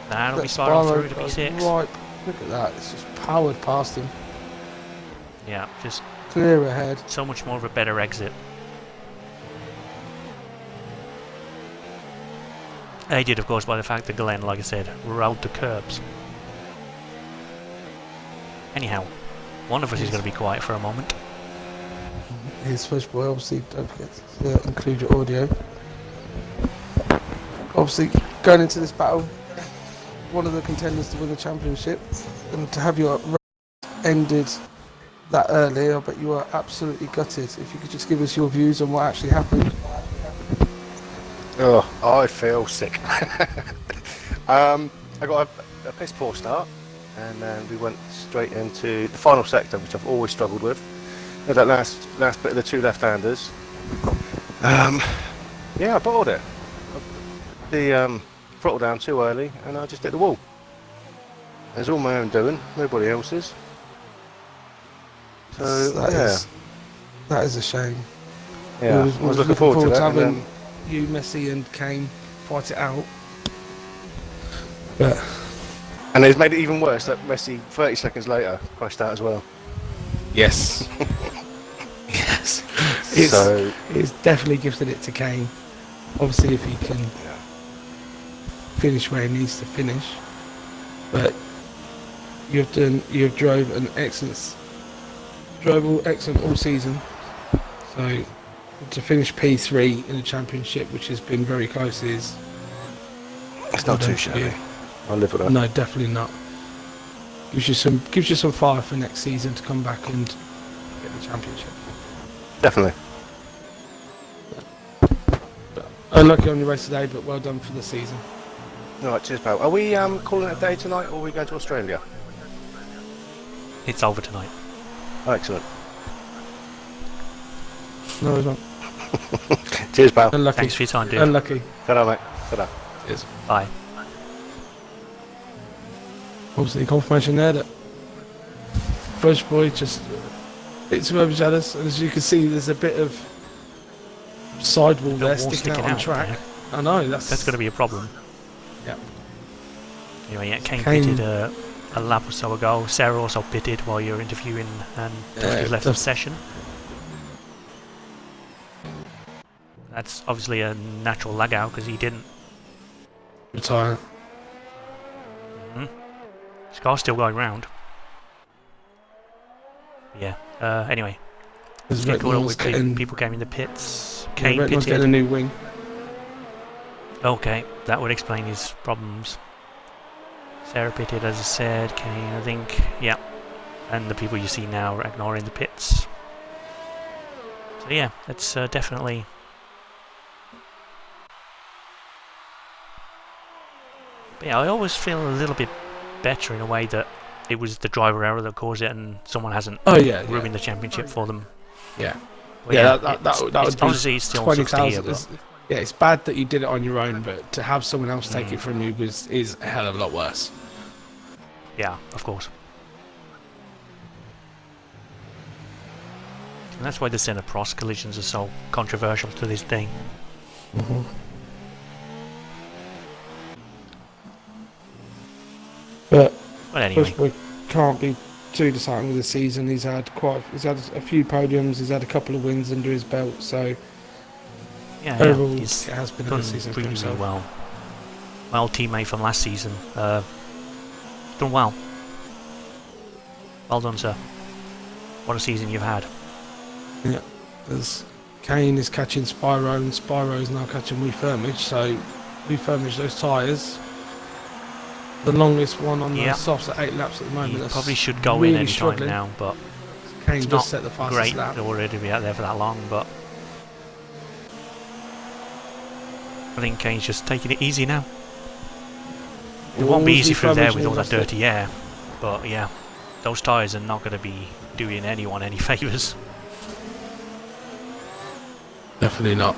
Nah, it'll be Spyro through to P6. Right, look at that. It's just powered past him. Yeah, just clear ahead. So much more of a better exit. Aided, of course, by the fact that Glenn, like I said, rode the curbs. Anyhow, one of us is going to be quiet for a moment. Here's Fish Boy, obviously, don't forget to include your audio. Obviously, going into this battle, one of the contenders to win the championship, and to have your race ended that early, I bet you are absolutely gutted. If you could just give us your views on what actually happened. Oh, I feel sick. I got a piss poor start, and then we went straight into the final sector, which I've always struggled with. That last bit of the two left-handers. Yeah, I bottled it. The throttle down too early, and I just hit the wall. It's all my own doing, nobody else's. So that is a shame. Yeah, I was looking forward to that. Having you, Messi, and Kane fight it out. But and it's made it even worse that Messi, 30 seconds later, crashed out as well. Yes. Yes. It's definitely gifted it to Kane. Obviously, if he can finish where he needs to finish. But you've drove excellent all season. So to finish P3 in the championship, which has been very close, it's not too shabby. I'll live with that. No, definitely not. Gives you some fire for next season to come back and get the championship. Definitely. Unlucky on your race today, but well done for the season. Alright, cheers pal. Are we calling it a day tonight, or are we going to Australia? It's over tonight. Oh, excellent. No, it's not. Cheers pal. Unlucky. Thanks for your time, dude. Unlucky. Ta-da mate. Ta-da. Cheers. Bye. Obviously, confirmation there that Fresh Boy just it's whoever jealous, and as you can see, there's a bit of sidewall there sticking out on the track. Yeah. I know That's going to be a problem. Yep. Anyway, yeah, Kane pitted a lap or so ago. Sarah also pitted while you were interviewing, and Dusty left the session. That's obviously a natural lag out because he didn't retire. His car's still going round. Yeah. Anyway, let's get caught up with people came in the pits. Kane pitted. Getting a new wing. Okay, that would explain his problems. Sarah pitted, as I said. Kane, I think. Yeah. And the people you see now are ignoring the pits. So yeah, that's definitely. But yeah, I always feel a little bit better in a way that it was the driver error that caused it, and someone hasn't ruined the championship for them. Yeah. Well, yeah, that would obviously it's still 20,000. Yeah, it's bad that you did it on your own, but to have someone else take it from you is a hell of a lot worse. Yeah, of course. And that's why the centre cross collisions are so controversial to this day. But anyway, we can't be too disheartened with the season. He's had a few podiums. He's had a couple of wins under his belt. So overall, it has been a good season for himself. Well, my old teammate from last season, done well. Well done, sir. What a season you've had. Yeah, as Kane is catching Spyro, and Spyro is now catching Refurmage. So Refurmage those tyres. The longest one on the softs at 8 laps at the moment. He probably should go in any time now, but Kane it's just not set the fastest great lap. already to be out there for that long, but I think Kane's just taking it easy now. It won't be easy through there with all that dirty air, but yeah, those tyres are not going to be doing anyone any favours. Definitely not.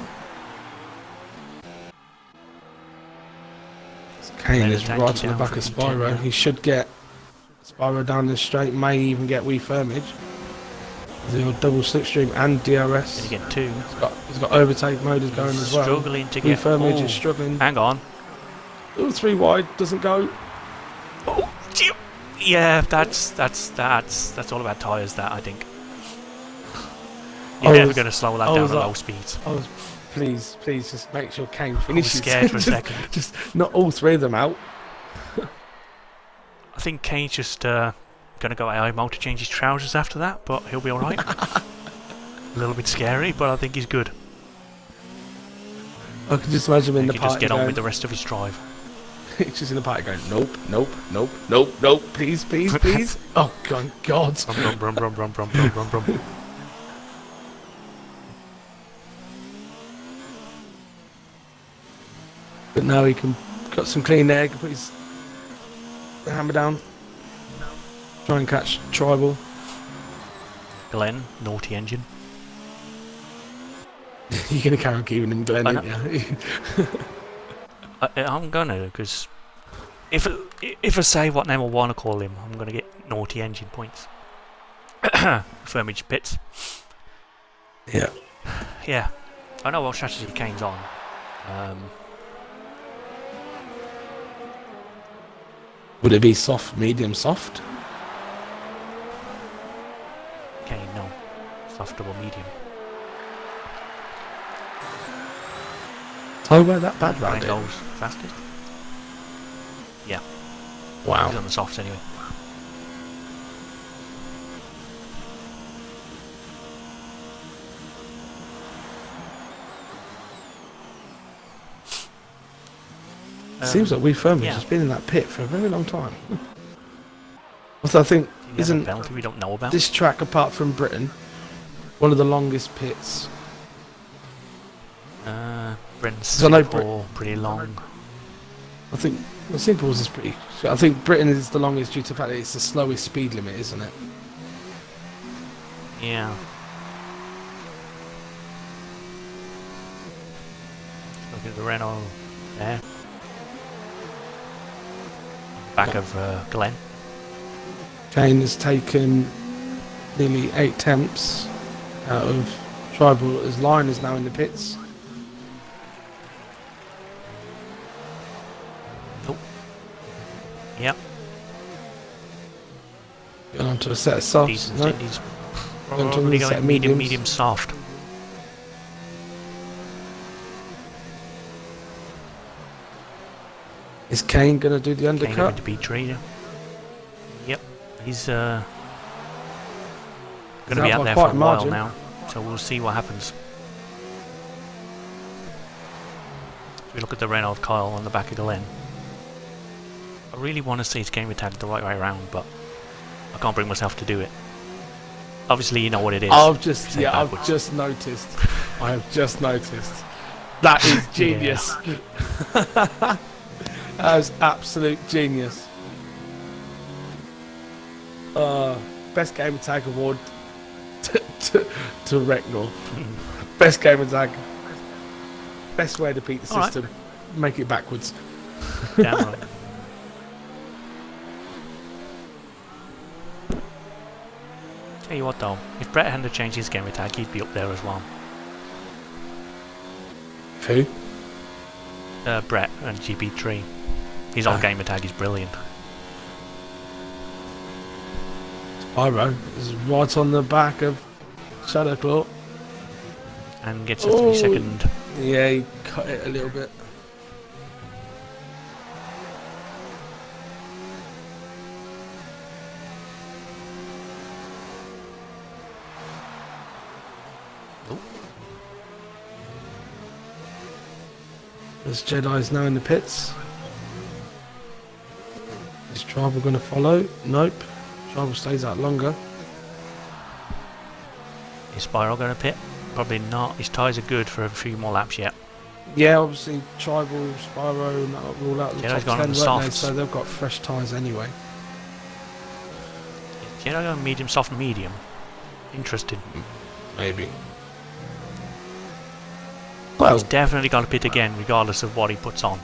Kane is right to the back of Spyro. He should get Spyro down the straight, may even get Refurmage. The old double slipstream and DRS. Gonna get two. He's got overtake motors going as well. Struggling to get. Refurmage is struggling. Hang on. Oh, 3 wide doesn't go. Oh, yeah, that's all about tyres. That I think. You're never going to slow that down at low speeds. I was please, just make sure Kane I was finishes. scared for a second. Just not all three of them out. I think Kane's just going to go AI mode to change his trousers after that, but he'll be alright. A little bit scary, but I think he's good. I can just imagine him in He the can party just get on going, with the rest of his drive. he's just in the party going, nope, nope, nope, nope, nope, please, please, please. Oh, God. Brum, brum, brum, brum, brum, brum, brum, brum. But now he can got some clean air, can put his hammer down. Try and catch Tribal. Glenn, naughty engine. You're going to carry on keeping him Glenn, I aren't you? I'm gonna, because if I say what name I want to call him, I'm gonna get naughty engine points. Firmage pits. Yeah. Yeah, I know what strategy Kane's on. Would it be soft, medium, soft? Kane, no. Soft double medium. Oh, where that bad Ryan round it? goes fastest. Yeah, Wow. he's on the softs anyway. Seems like we firmly yeah. just been in that pit for a very long time. Also, I think isn't penalty we don't know about? this track, apart from Britain, one of the longest pits? Britain's So I know Singapore, pretty long. I think Singapore's is pretty. I think Britain is the longest due to the fact that it's the slowest speed limit, isn't it? Yeah. Look at the Renault there. Back of Glenn. Kane has taken nearly 8 temps out of Tribal. His line is now in the pits. Yep. Going on to a set of softs. Decent. No? He's Going to probably a set going of medium, mediums. medium, soft. Is Kane going to do the Kane undercut? going to be trader. Yep. He's going to be out out by there quite for a a while margin. now, so we'll see what happens. We look at the Renault of Kyle on the back of Glen. I really want to see his game attack the right way around, but I can't bring myself to do it. Obviously, you know what it is. I've just Say I've backwards. just noticed. I have just noticed. That is genius. That is absolute genius. Best game attack award to Recknor. Best game attack. Best way to beat the All right. system. Make it backwards. Damn right. Tell you what though, if Brett hadn't changed his game attack, he'd be up there as well. Who? Brett and GP3. His old game attack is brilliant. Pyro is right on the back of Shadowclaw. And gets a 3-second. Yeah, he cut it a little bit. Oh. This Jedi's now in the pits. Is Tribal going to follow? Nope. Tribal stays out longer. Is Spyro going to pit? Probably not. His tyres are good for a few more laps yet. Yeah, obviously Tribal, Spyro, and that'll rule out the Jedi's top gone 10, on the won't they? softs. So they've got fresh tyres anyway. Jedi going medium, soft, medium. Interesting. Maybe. Well, He's definitely going to pit again, regardless of what he puts on.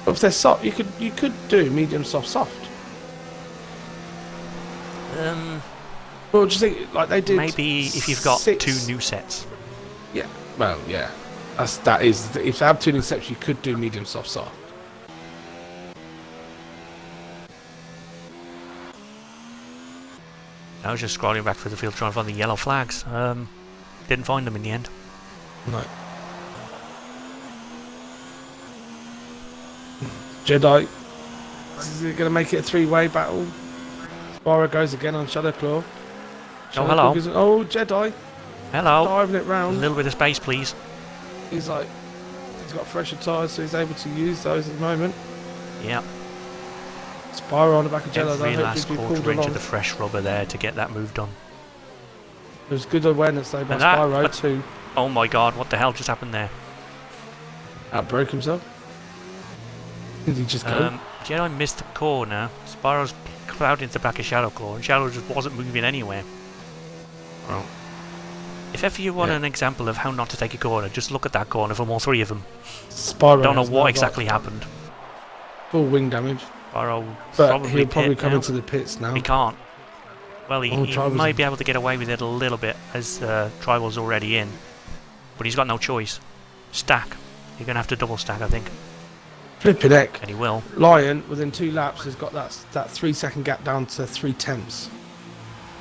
if they're soft, you could do medium, soft, soft. Well, just think like they did. Maybe if you've got 6. 2 new sets. Yeah. Well, yeah. That is. If they have 2 new sets, you could do medium, soft, soft. I was just scrolling back through the field trying to find the yellow flags. Didn't find them in the end. No. Jedi. Is it going to make it a three-way battle? Spyro goes again on Shadow Claw. Oh, hello. Oh, Jedi. Hello. Diving it A round. little bit of space, please. He's like, he's got fresher tyres, so he's able to use those at the moment. Yeah. Spyro on the back of Jedi. Every though, last hopefully be quarter pulled inch of along. the fresh rubber there to get that move done. There's good awareness though by And that- Spyro but- to Oh my god, what the hell just happened there? outbreak himself. Did he just go? Jedi missed the corner. Spyro's plowed into the back of Shadow Claw, and Shadow just wasn't moving anywhere. Oh. If ever you want an example of how not to take a corner, just look at that corner from all three of them. Spyro Don't know has now what got exactly happened. full wing damage, Spyro but probably he'll probably pit come now. into the pits now. He can't. Well, he Tribal's might in. be able to get away with it a little bit, as Tribal's already in. But he's got no choice. Stack. You're going to have to double stack, I think. Flipping heck. And he will. Lion, within 2 laps, has got that 3-second gap down to 3/10.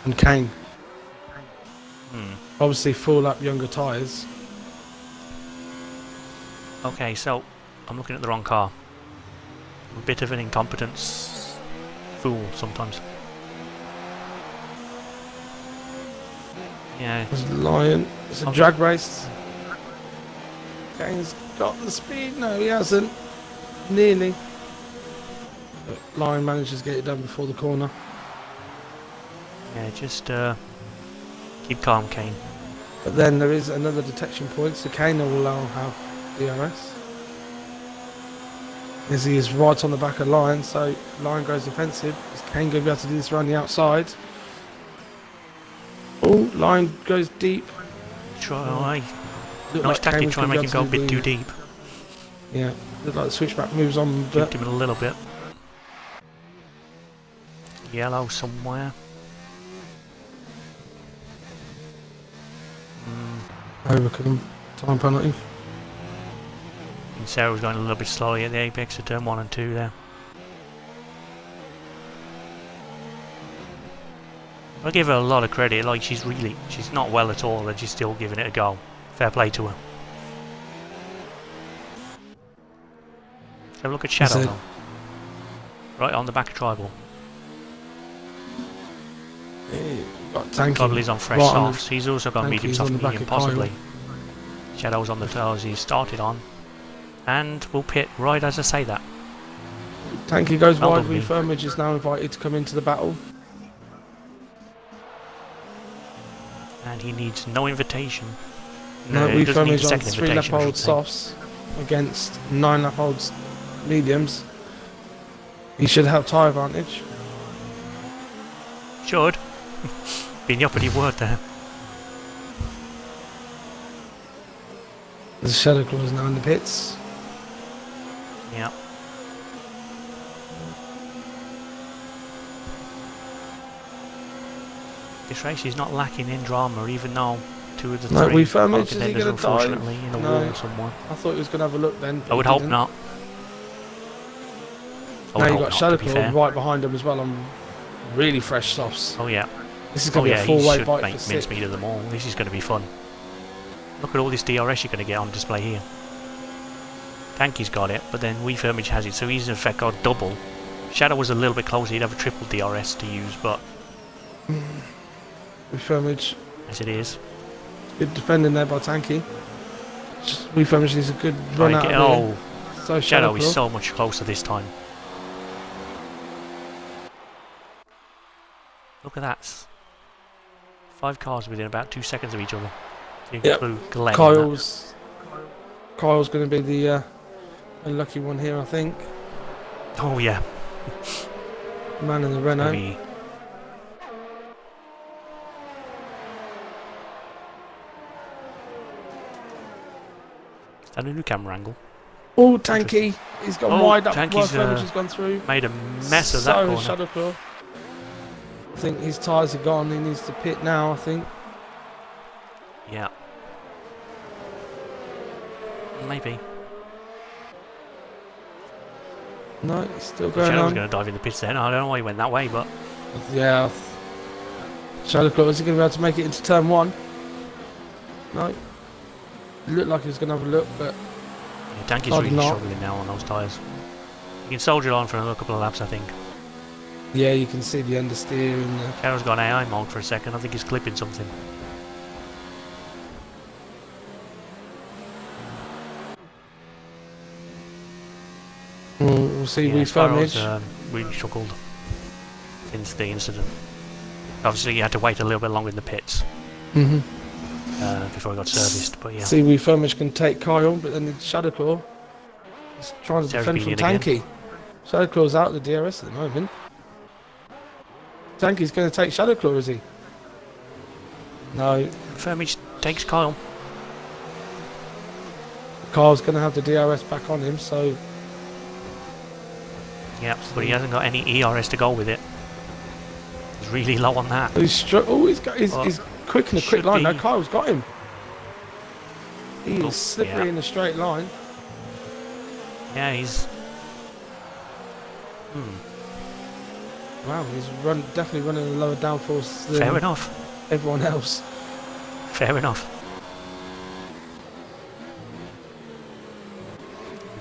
And Kane, obviously full lap younger tyres. Okay, so I'm looking at the wrong car. I'm a bit of an incompetence fool sometimes. Yeah, There's Lion. It's a drag race. Kane's got the speed. No, he hasn't. Nearly. But Lion manages to get it done before the corner. yeah, just keep calm, Kane. But then there is another detection point, so Kane will now have DRS. As he is right on the back of Lion, so Lion goes defensive. Is Kane going to be able to do this around the outside? Oh, Lion goes deep. Try. Looked Nice like Kane tactic, was try and gonna make be him go a able to bit do too the- deep. Yeah, looked like the switchback moves on, but Duped him a little bit. Yellow somewhere. overcome time penalty. And Sarah was going a little bit slowly at the apex of turn 1 and 2 there. I give her a lot of credit, like she's not well at all and she's still giving it a go. Fair play to her. Have a look at Shadow it? though. Right on the back of Tribal. Got Tanky. Tribal is on fresh right on softs. He's also got medium Tanky's soft on the back medium of Kyle. possibly. Shadow's on the toes he started on. And we'll pit right as I say that. Tanky goes Well wide. done, Lee. Refurmage is now invited to come into the battle. And he needs no invitation. No, he doesn't need a Refurmage on second 3 lap invitation, I old should say. softs against 9 lap old mediums. He should have tyre advantage. Should. Being the operative word there. The Shadow Claw is now in the pits. Yeah. This race is not lacking in drama, even though 2 of the No, 3 Refurmage, is he contenders are gonna dive? unfortunately in a No. wall somewhere. I thought he was going to have a look then. but I would he hope didn't. not. I would Now you've hope got not, Shadow to be Claw fair. right behind him as well on really fresh softs. Oh yeah. This is Oh going to yeah, be a he 4-way should bite make for 6. mincemeat of them all. This is going to be fun. Look at all this DRS you're going to get on display here. Tanky's got it, but then Refurmage has it, so he's in effect got double. Shadow was a little bit closer, he'd have a triple DRS to use, but Refurmage. as it is. Good defending there by Tanky. Refurmage needs a good run Right, out of oh, here. So Shadow Claw. is so much closer this time. Look at that. 5 cars within about 2 seconds of each other. To Yep. include Glenn. and Kyle's going to be the unlucky one here, I think. that. Oh yeah. Man in the Renault. Maybe. Is that a new camera angle? Oh, Tanky! He's gone Oh, wide up. Tanky's, Refurmage has gone through. Made a mess of that So corner. has Shadow Claw. I think his tyres are gone. He needs to pit now, I think. Yeah. Maybe. No, he's still going Shadow was on. going to dive in the pits then. I don't know why he went that way, but Yeah. Shadow Claw, is he going to be able to make it into turn 1? No. It looked like he was going to have a look, but yeah, Tanky's Probably really not. struggling now on those tyres. You can soldier on for another couple of laps, I think. Yeah, you can see the understeer and the... Shadow's got AI mode for a second. I think he's clipping something. We'll see. Yeah, We Spyro's firmage. really struggled since the incident. Obviously, he had to wait a little bit longer in the pits before he got serviced. But yeah, See, we firmage can take Kyle, but then the Shadowclaw is trying to Sarah's defend from being in Tanky. Shadowclaw's out of the DRS at the moment. Tanky's going to take Shadowclaw, is he? No, Firmage takes Kyle. Kyle's going to have the DRS back on him, so Yeah, but he hasn't got any ERS to go with it. He's really low on that. he's he's quick in a quick Should line. be. No, Kyle's got him. He Oh, is slippery yeah. in a straight line. Yeah, he's. Wow, he's definitely running a lower downforce than Fair enough. everyone else. Fair enough.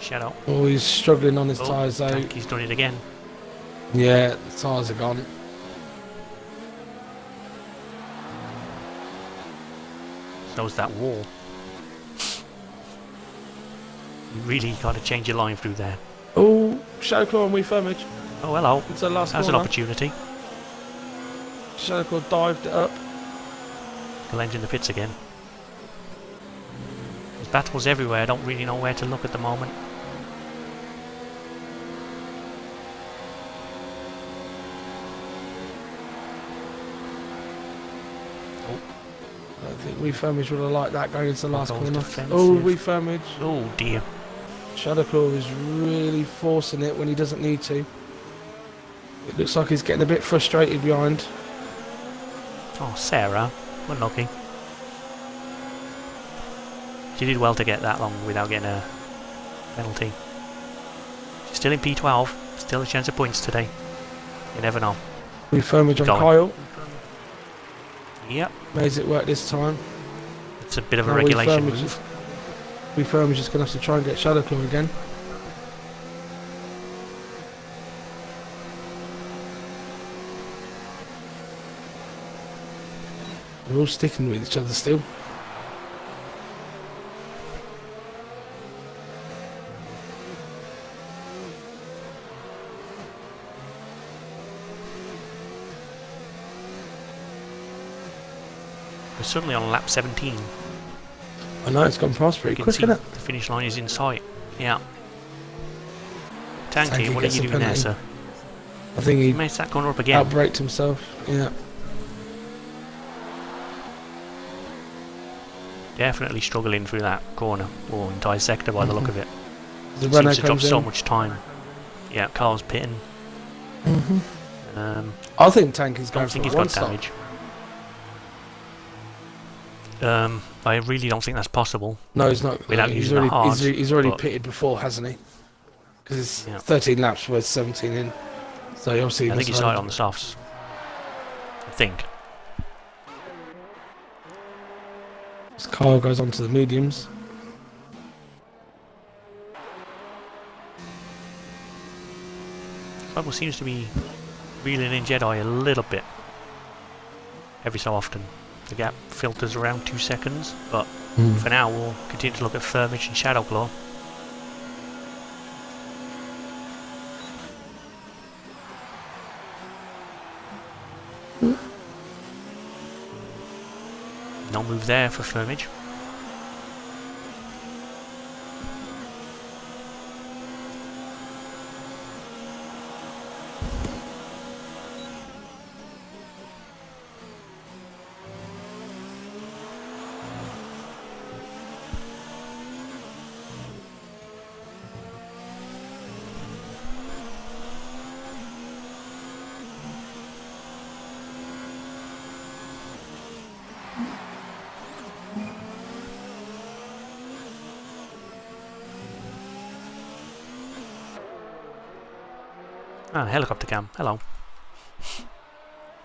Shadow. Oh, he's struggling on his Oh, tyres though. Tanky's done it again. Yeah, the tyres are gone. So's that wall. You really got to change your line through there. Oh, Shadowclaw and we firmage. Oh, hello. It's the last That's an corner. opportunity. Shadowclaw dived it up. Glenn's in the pits again. There's battles everywhere. I don't really know where to look at the moment. I think we firmage would have liked that going into the last Goes corner. defensive. Oh, we firmage. Oh dear. Shadowclaw is really forcing it when he doesn't need to. It looks like he's getting a bit frustrated behind. Oh, Sarah. Unlucky. She did well to get that long without getting a penalty. She's still in P12. Still a chance of points today. You never know. We firmage on Going. Kyle. Yep. Makes it work this time. It's a bit of a Now regulation we move. firmage is going to have to try and get Shadowclaw again. We're all sticking with each other still. We're suddenly on lap 17. I know it's gone past You pretty can quick, see isn't the it? finish line is in sight. Yeah. Tanky, Tanky what are gets you a doing there, penalty. sir? I think He he messed that corner up again. outbraked himself. Yeah. Definitely struggling through that corner or entire sector by the look of it. The Seems runner to drop comes so in. much time. Yeah, Carl's pitting. I think Tanky's Don't going think for he's one got stop. damage. I really don't think that's possible. No, he's not. Without he's using the already, hards, he's already but- pitted before, hasn't he? Because it's Yeah. 13 laps worth 17 in. So he obviously I think he must started have- on the softs. I think. Kyle goes on to the mediums. Trouble seems to be reeling in Jedi a little bit. Every so often. The gap filters around 2 seconds, but for now we'll continue to look at Firmage and Shadowclaw. No move there for Firmage. Ah, helicopter cam. Hello.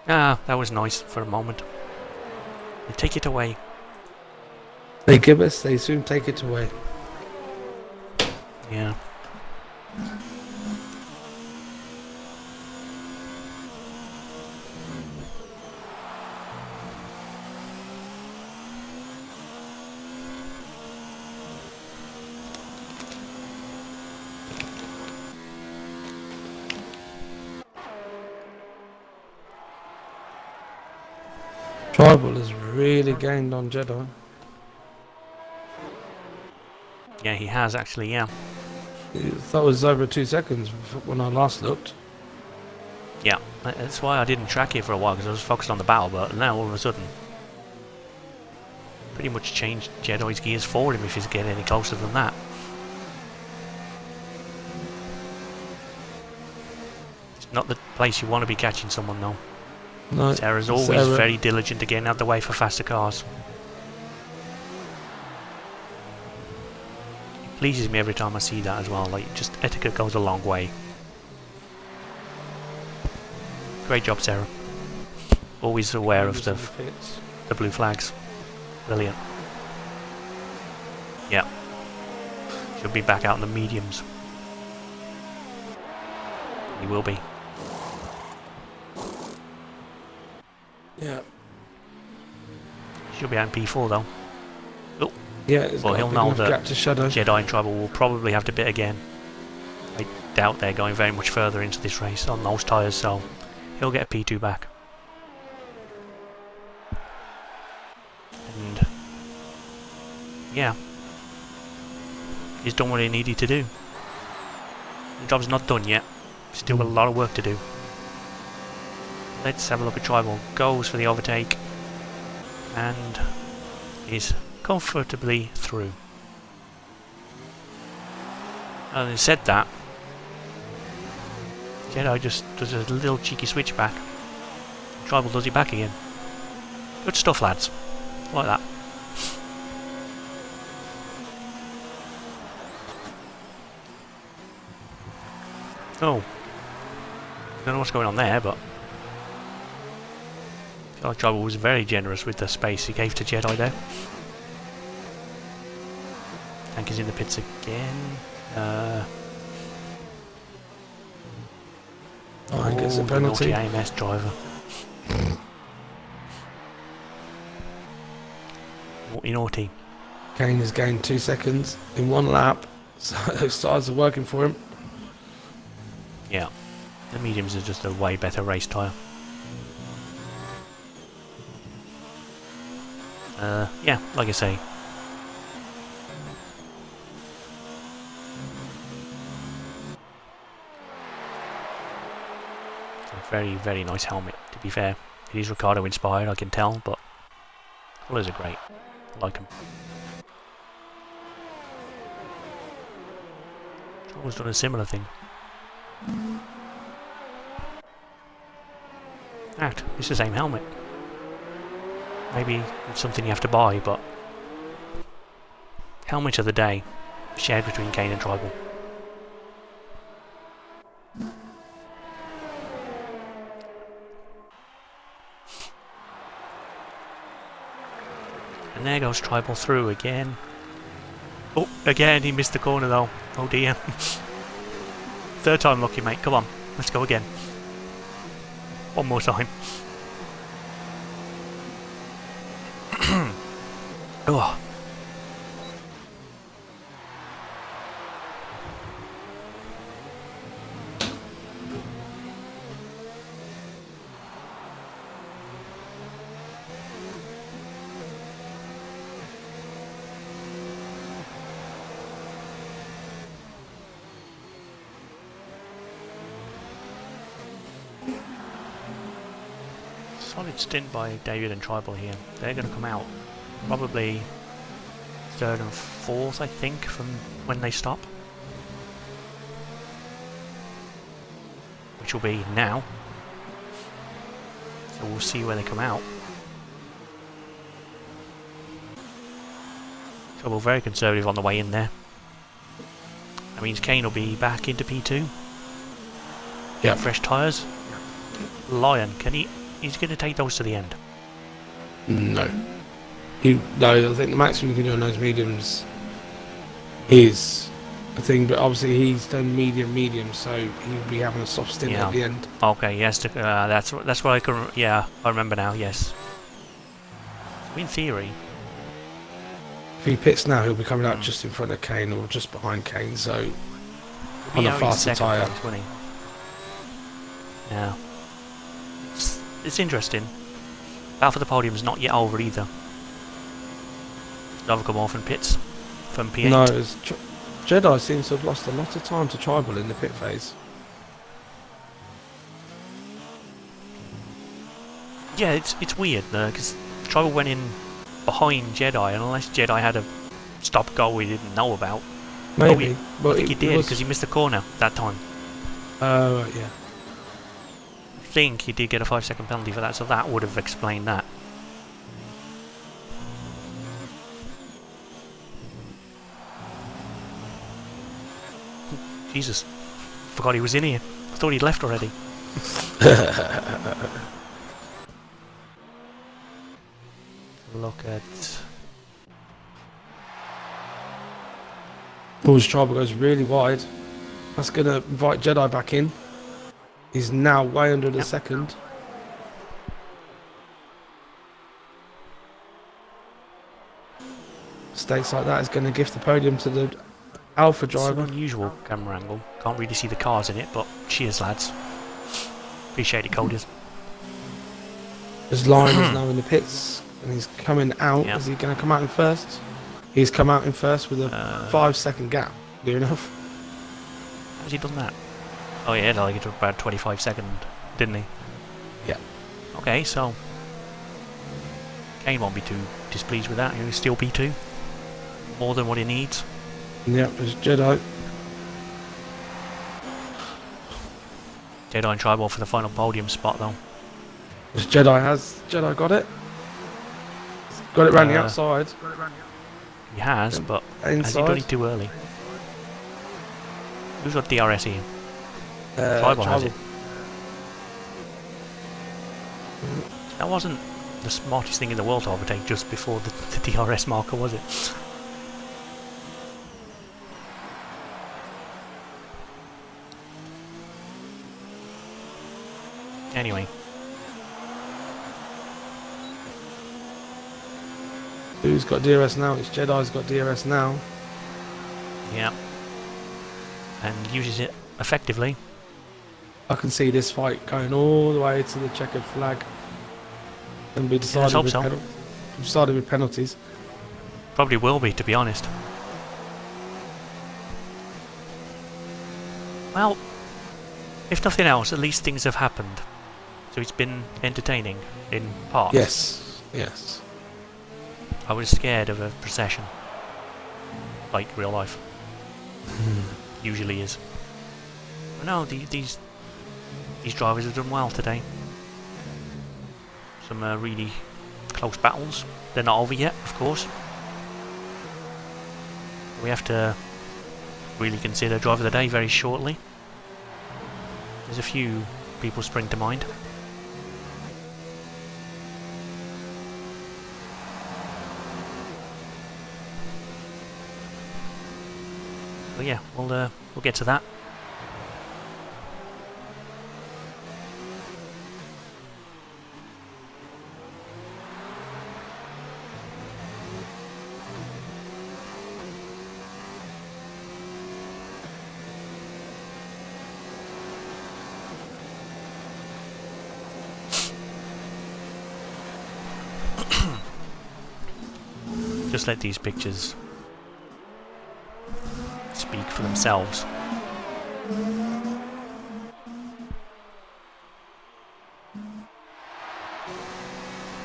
Ah, that was nice for a moment. They take it away. They give us, they soon take it away. Yeah. Tribal has really gained on Jedi. Yeah, he has actually, yeah. That was over 2 seconds when I last looked. Yeah, that's why I didn't track it for a while, because I was focused on the battle, but now all of a sudden pretty much changed Jedi's gears for him if he's getting any closer than that. It's not the place you want to be catching someone though. No, Sarah's always Sarah. very diligent to getting out the way for faster cars. It pleases me every time I see that as well, like just etiquette goes a long way. Great job, Sarah. Always aware of the blue flags. Brilliant. Yeah. She'll be back out in the mediums. He will be. Yeah. She'll be out in P4 though. Oh. Yeah, it's Well, got a he'll big know enough that gap to Shadow. Jedi and Tribal will probably have to bit again. I doubt they're going very much further into this race on those tyres, so he'll get a P2 back. And yeah, he's done what he needed to do. The job's not done yet. Still got a lot of work to do. Let's have a look at Tribal. Goes for the overtake and is comfortably through. Having said that, Jedi just does a little cheeky switch back. Tribal does it back again. Good stuff, lads. Like that. Oh. Don't know what's going on there, but I feel like Tribal was very generous with the space he gave to Jedi there. Tank is in the pits again. I guess a the penalty. naughty AMS driver. Naughty, naughty. Kane has gained 2 seconds in 1 lap. So those tyres are working for him. Yeah. The mediums are just a way better race tyre. Yeah, like I say. It's a very, very nice helmet, to be fair. It is Ricardo inspired, I can tell, but colours are great. I like them. Always done a similar thing. Act, it's the same helmet. Maybe it's something you have to buy, but helmet of the day, shared between Kane and Tribal. And there goes Tribal through again. Oh, again he missed the corner though. Oh dear. Third time lucky, mate. Come on, let's go again. One more time. Oh. Solid stint by David and Tribal here. They're going to come out probably 3rd and 4th, I think, from when they stop. Which will be now. So we'll see where they come out. So we're very conservative on the way in there. That means Kane will be back into P2. Yeah. Fresh tyres. Lion, can he... He's going to take those to the end. No. No, I think the maximum you can do on those mediums is a thing, but obviously he's done medium, so he'll be having a soft stint at the end. Okay, yes, that's what I can. Yeah, I remember now. Yes. In theory, if he pits now, he'll be coming out just in front of Kane or just behind Kane, so on a faster tyre. Yeah. It's interesting. Battle for the Podium's not yet over either. Never come off in pits from P8. No, Jedi seems to have lost a lot of time to Tribal in the pit phase. Yeah, it's weird because Tribal went in behind Jedi, and unless Jedi had a stop go we didn't know about. Maybe, I think he did because he missed the corner that time. Oh, yeah. I think he did get a 5-second penalty for that, so that would have explained that. Jesus, forgot he was in here. I thought he'd left already. Look at... Bull's Tribal goes really wide. That's going to invite Jedi back in. He's now way under the second. Mistakes like that is going to gift the podium to the Alpha It's an driver. unusual camera angle. Can't really see the cars in it, but cheers, lads. Appreciate it, Coders. His line is now in the pits and he's coming out. Yeah. Is he going to come out in first? He's come out in first with a 5-second gap. Good enough. How's he done that? Oh yeah, like it took about 25 seconds, didn't he? Yeah. Okay, so Kane won't be too displeased with that. He'll still P2. More than what he needs. Yep, there's Jedi. Jedi and Tribal for the final podium spot though. There's Jedi got it? Got it round the outside. He has, but has he Inside. done it too early? Who's got DRS here? Tribal has it. That wasn't the smartest thing in the world to overtake just before the DRS marker, was it? Anyway. Who's got DRS now? It's Jedi's got DRS now. Yeah. And uses it effectively. I can see this fight going all the way to the checkered flag. And be decided, hope so. Decided with penalties. Probably will be, to be honest. Well, if nothing else, at least things have happened. So it's been entertaining in parts. Yes, yes. I was scared of a procession. Like real life. Usually is. But no, these drivers have done well today. Some really close battles. They're not over yet, of course. We have to really consider driver of the day very shortly. There's a few people spring to mind. But yeah, we'll get to that. Just let these pictures speak for themselves.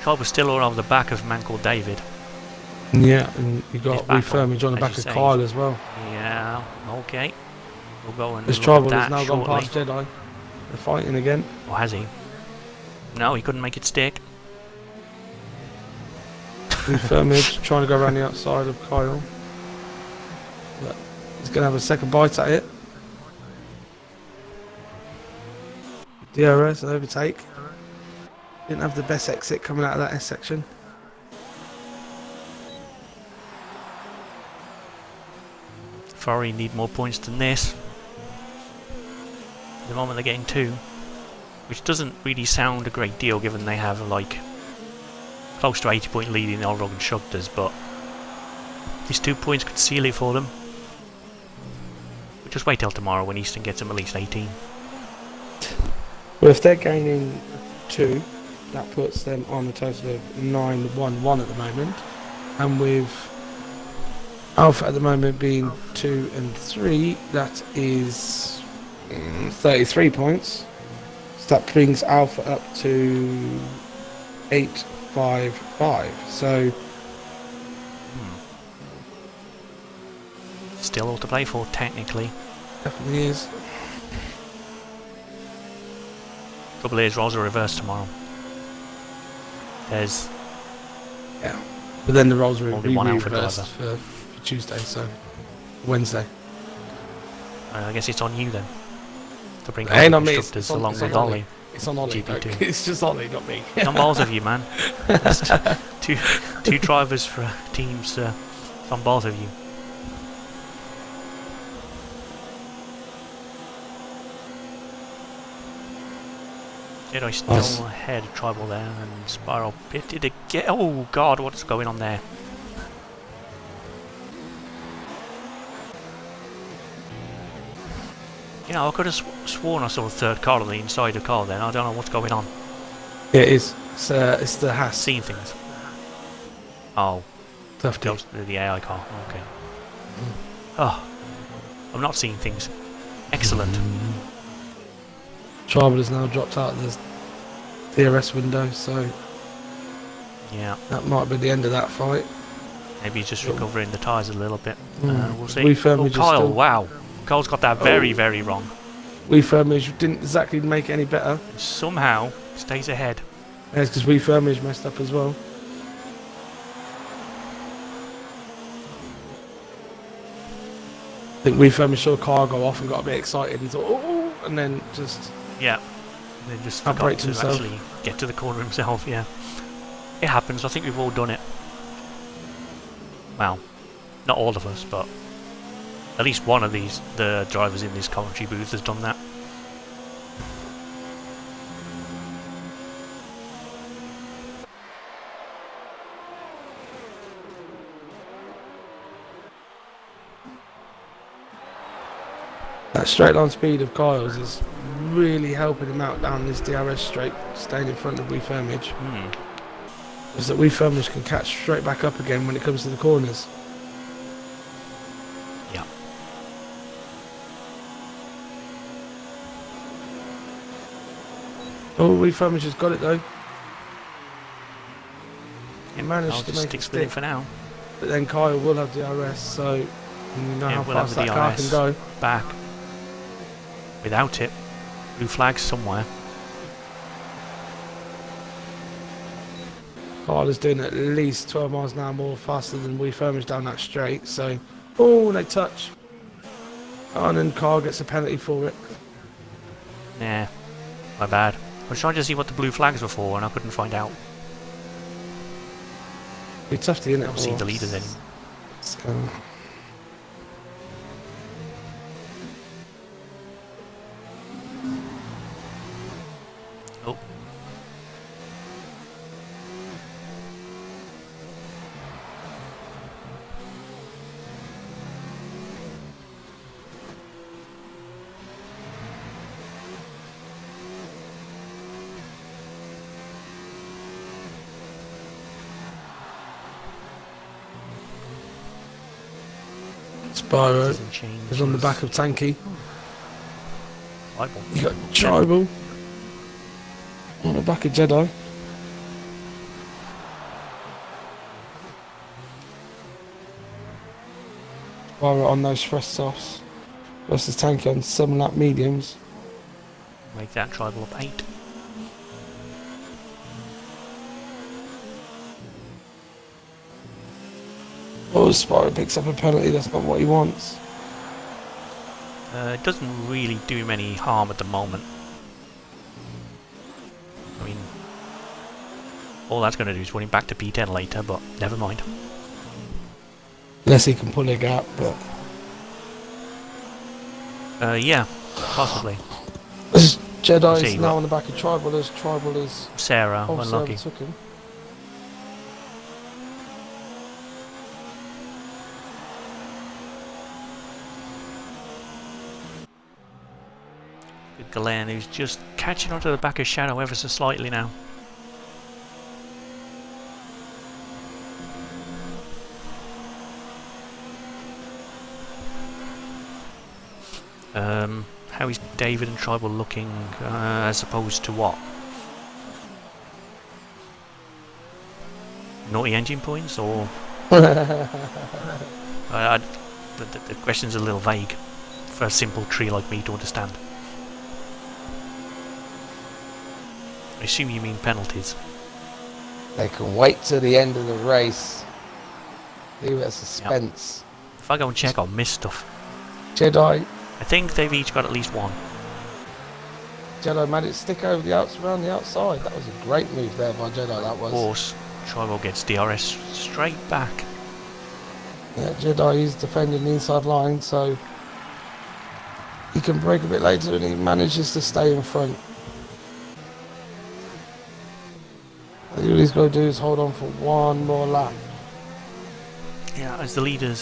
Cobb was still all over the back of a man called David. Yeah, and you got His battle, refurmage on the as back you of say. Kyle as well. Yeah, okay. We'll go and This look Tribal at has that now shortly. gone past Jedi. They're fighting again. Or has he? No, he couldn't make it stick. Refurmage trying to go around the outside of Kyle. But he's going to have a second bite at it. DRS and overtake. Didn't have the best exit coming out of that S section. Ferrari need more points than this. At the moment they're getting 2, which doesn't really sound a great deal given they have like close to 80-point lead in the all-road constructors, but these 2 points could seal it for them. We'll just wait till tomorrow when Easton gets them at least 18. Well, if they're gaining 2 that puts them on a total of 9-1-1 at the moment. And with Alpha at the moment being 2 and 3, that is 33 points. So that brings Alpha up to 8-5-5. So Still all to play for, technically. definitely is. Trouble is, roles are reversed tomorrow. There's Yeah. But then the roles are Only one Alpha reversed for Tuesday, so Wednesday. I guess it's on you then to bring It ain't other on me, constructors it's on- along it's with on Ollie. Ollie. It's on Ollie. GP2. Like, it's just Ollie, not me. It's on both of you, man. That's two drivers for teams. It's on both of you. Jedi still Nice. ahead, Tribal there, and Spiral pitted again. Oh god, what's going on there? You know, I could have sworn I saw a third car on the inside of the car then. I don't know what's going on. Yeah, it is. It's the Haas. Seeing things. Oh, Tough deal. goes to the AI car. Okay. Oh, I'm not seeing things. Excellent. Tribal has now dropped out of the DRS window, so Yeah, that might be the end of that fight. maybe he's just recovering the tyres a little bit. We'll see. Refurb Oh, is Kyle, still- wow. Kyle's got that very, very wrong. Refurmage didn't exactly make it any better. Somehow stays ahead. That's because Refurmage messed up as well. I think Refurmage saw a car go off and got a bit excited and thought, oh, and then just Yeah. They just Outbreaks forgot to himself. actually get to the corner himself, yeah. It happens, I think we've all done it. Well, not all of us, but at least one of the drivers in this commentary booth has done that. that straight line speed of Kyle's is really helping him out down this DRS straight, staying in front of Refurmage. Is that Refurmage can catch straight back up again when it comes to the corners. Yeah. Oh, Refurmage has got it though. He managed I'll to just make it sticks with him stick, for now. but then Kyle will have DRS, so you know Yeah, how we'll have fast the that car DRS. can go. Back. Without it. Blue flags somewhere. Kyle is doing at least 12 miles an hour more faster than Refurmage down that straight, so oh, they touch. Oh, and then Kyle gets a penalty for it. Nah. My bad. I was trying to see what the blue flags were for and I couldn't find out. It's tough to, isn't it? Obviously deleted it. So, Oh. Spyro Doesn't change. is on the back of Tanky. Bible. You got Tribal on the back of Jedi. Spyro on those fresh softs versus Tanky on 7-lap mediums. Make that tribal up 8. Oh, Spyro picks up a penalty. That's not what he wants. It doesn't really do him any harm at the moment. I mean, all that's going to do is run him back to P10 later, but never mind. Unless he can pull a gap, but Yeah, possibly. this Jedi See, is now what- on the back of Tribal as Tribal is Sarah, oh, unlucky. took him. Glenn, who's just catching onto the back of Shadow ever so slightly now. How is David and Tribal looking as opposed to what? Naughty engine points, or the question's a little vague for a simple tree like me to understand. I assume you mean penalties. They can wait till the end of the race. Leave it as suspense. Yep. If I go and check, I'll miss stuff. Jedi. I think they've each got at least one. Jedi made it stick over around the outside. That was a great move there by Jedi. That was. Of course, Tribal gets DRS straight back. Yeah, Jedi is defending the inside line, so he can break a bit later, and he manages to stay in front. All he's got to do is hold on for one more lap. Yeah, as the leader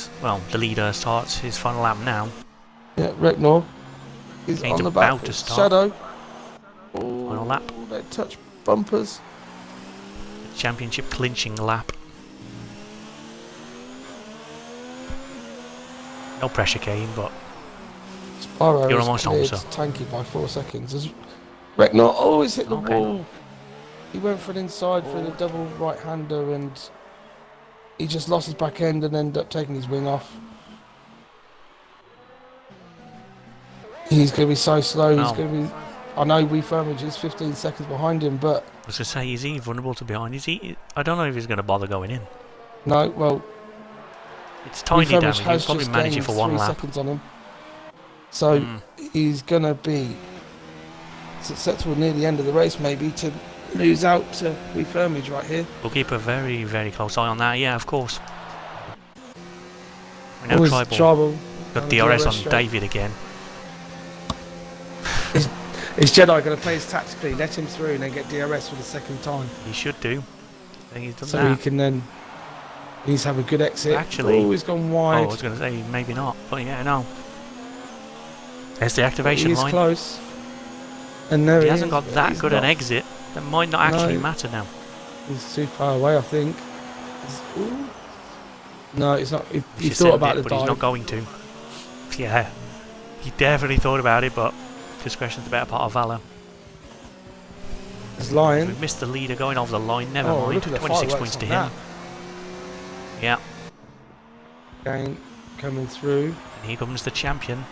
starts his final lap now. Yeah, Recknor is He's on the back. about to start. Shadow. Final lap. They touch bumpers. Championship clinching lap. No pressure, Kane, but Sparrow you're is almost on, cleared sir. Tanky by 4 seconds. As Recknor always hit the Okay. wall. He went for an inside for the double right-hander, and he just lost his back end and ended up taking his wing off. He's going to be so slow. No. He's going to be. I know We Firmage is 15 seconds behind him, but I was going to say, is he vulnerable to behind? I don't know if he's going to bother going in. no. Well, It's tiny Firmage damage. He'll has probably just manage it gained for 1 3 lap. seconds on him, so he's going to be successful near the end of the race, maybe to lose out to We Firmage right here. We'll keep a very, very close eye on that. Yeah, of course. We know Always Tribal got on the DRS on straight. David again. Is Jedi going to play his tactically, let him through, and then get DRS for the second time? He should do. I think he's done So that. he can then. He's have a good exit. Actually, he's gone Oh, wide. I was going to say maybe not, but yeah, no. There's the activation He's line. close. And there He he hasn't is, got but that he's good an not. exit. That might not actually No. matter now. He's too far away, I think. Ooh. No, it's not. He Should thought send about it, the but he's dive. not going to. Yeah, he definitely thought about it, but discretion's the better part of valour. He's lying. We missed the leader going over the line. Never Oh, mind. look at the 26 fireworks points to on him. Yeah, that. Again, coming through. and here comes the champion.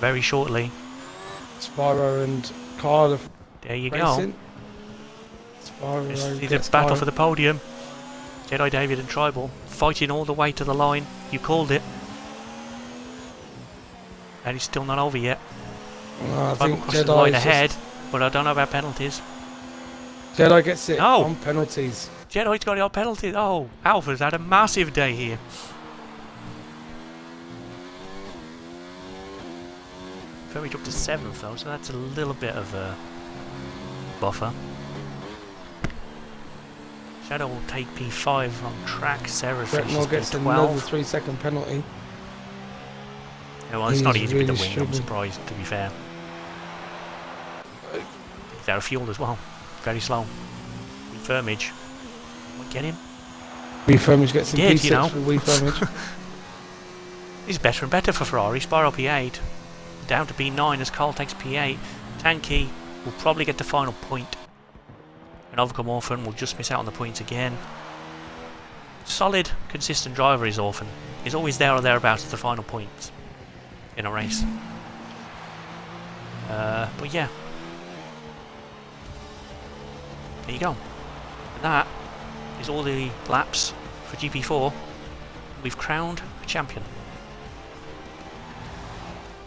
Very shortly. Spyro and Kyle are There you racing. go. Spyro It's gets a battle Kyle. for the podium. Jedi David and Tribal fighting all the way to the line. You called it. And it's still not over yet. I Tribal think crosses the line Jedi ahead, but I don't know about penalties. Jedi gets it No. on penalties. Jedi's got it on penalties. Oh, Alpha's had a massive day here. Very up to 7th though, so that's a little bit of a buffer. Shadow will take P5 on track. Sarah finishes Recknor gets another P12. 3-second penalty. Yeah, well, it's He's not easy with the really wing, I'm struggling. surprised, to be fair. He's out of fuel as well. Very slow. Firmage. Might get him. We Firmage gets some He did, P6 you know. for We Firmage. He's better and better for Ferrari. Spyro P8. Down to P9 as Carl takes P8. Tanky will probably get the final point. And Overcome Orphan will just miss out on the points again. Solid, consistent driver is Orphan. He's always there or thereabouts at the final points in a race. But yeah. There you go. And that is all the laps for GP4. We've crowned a champion.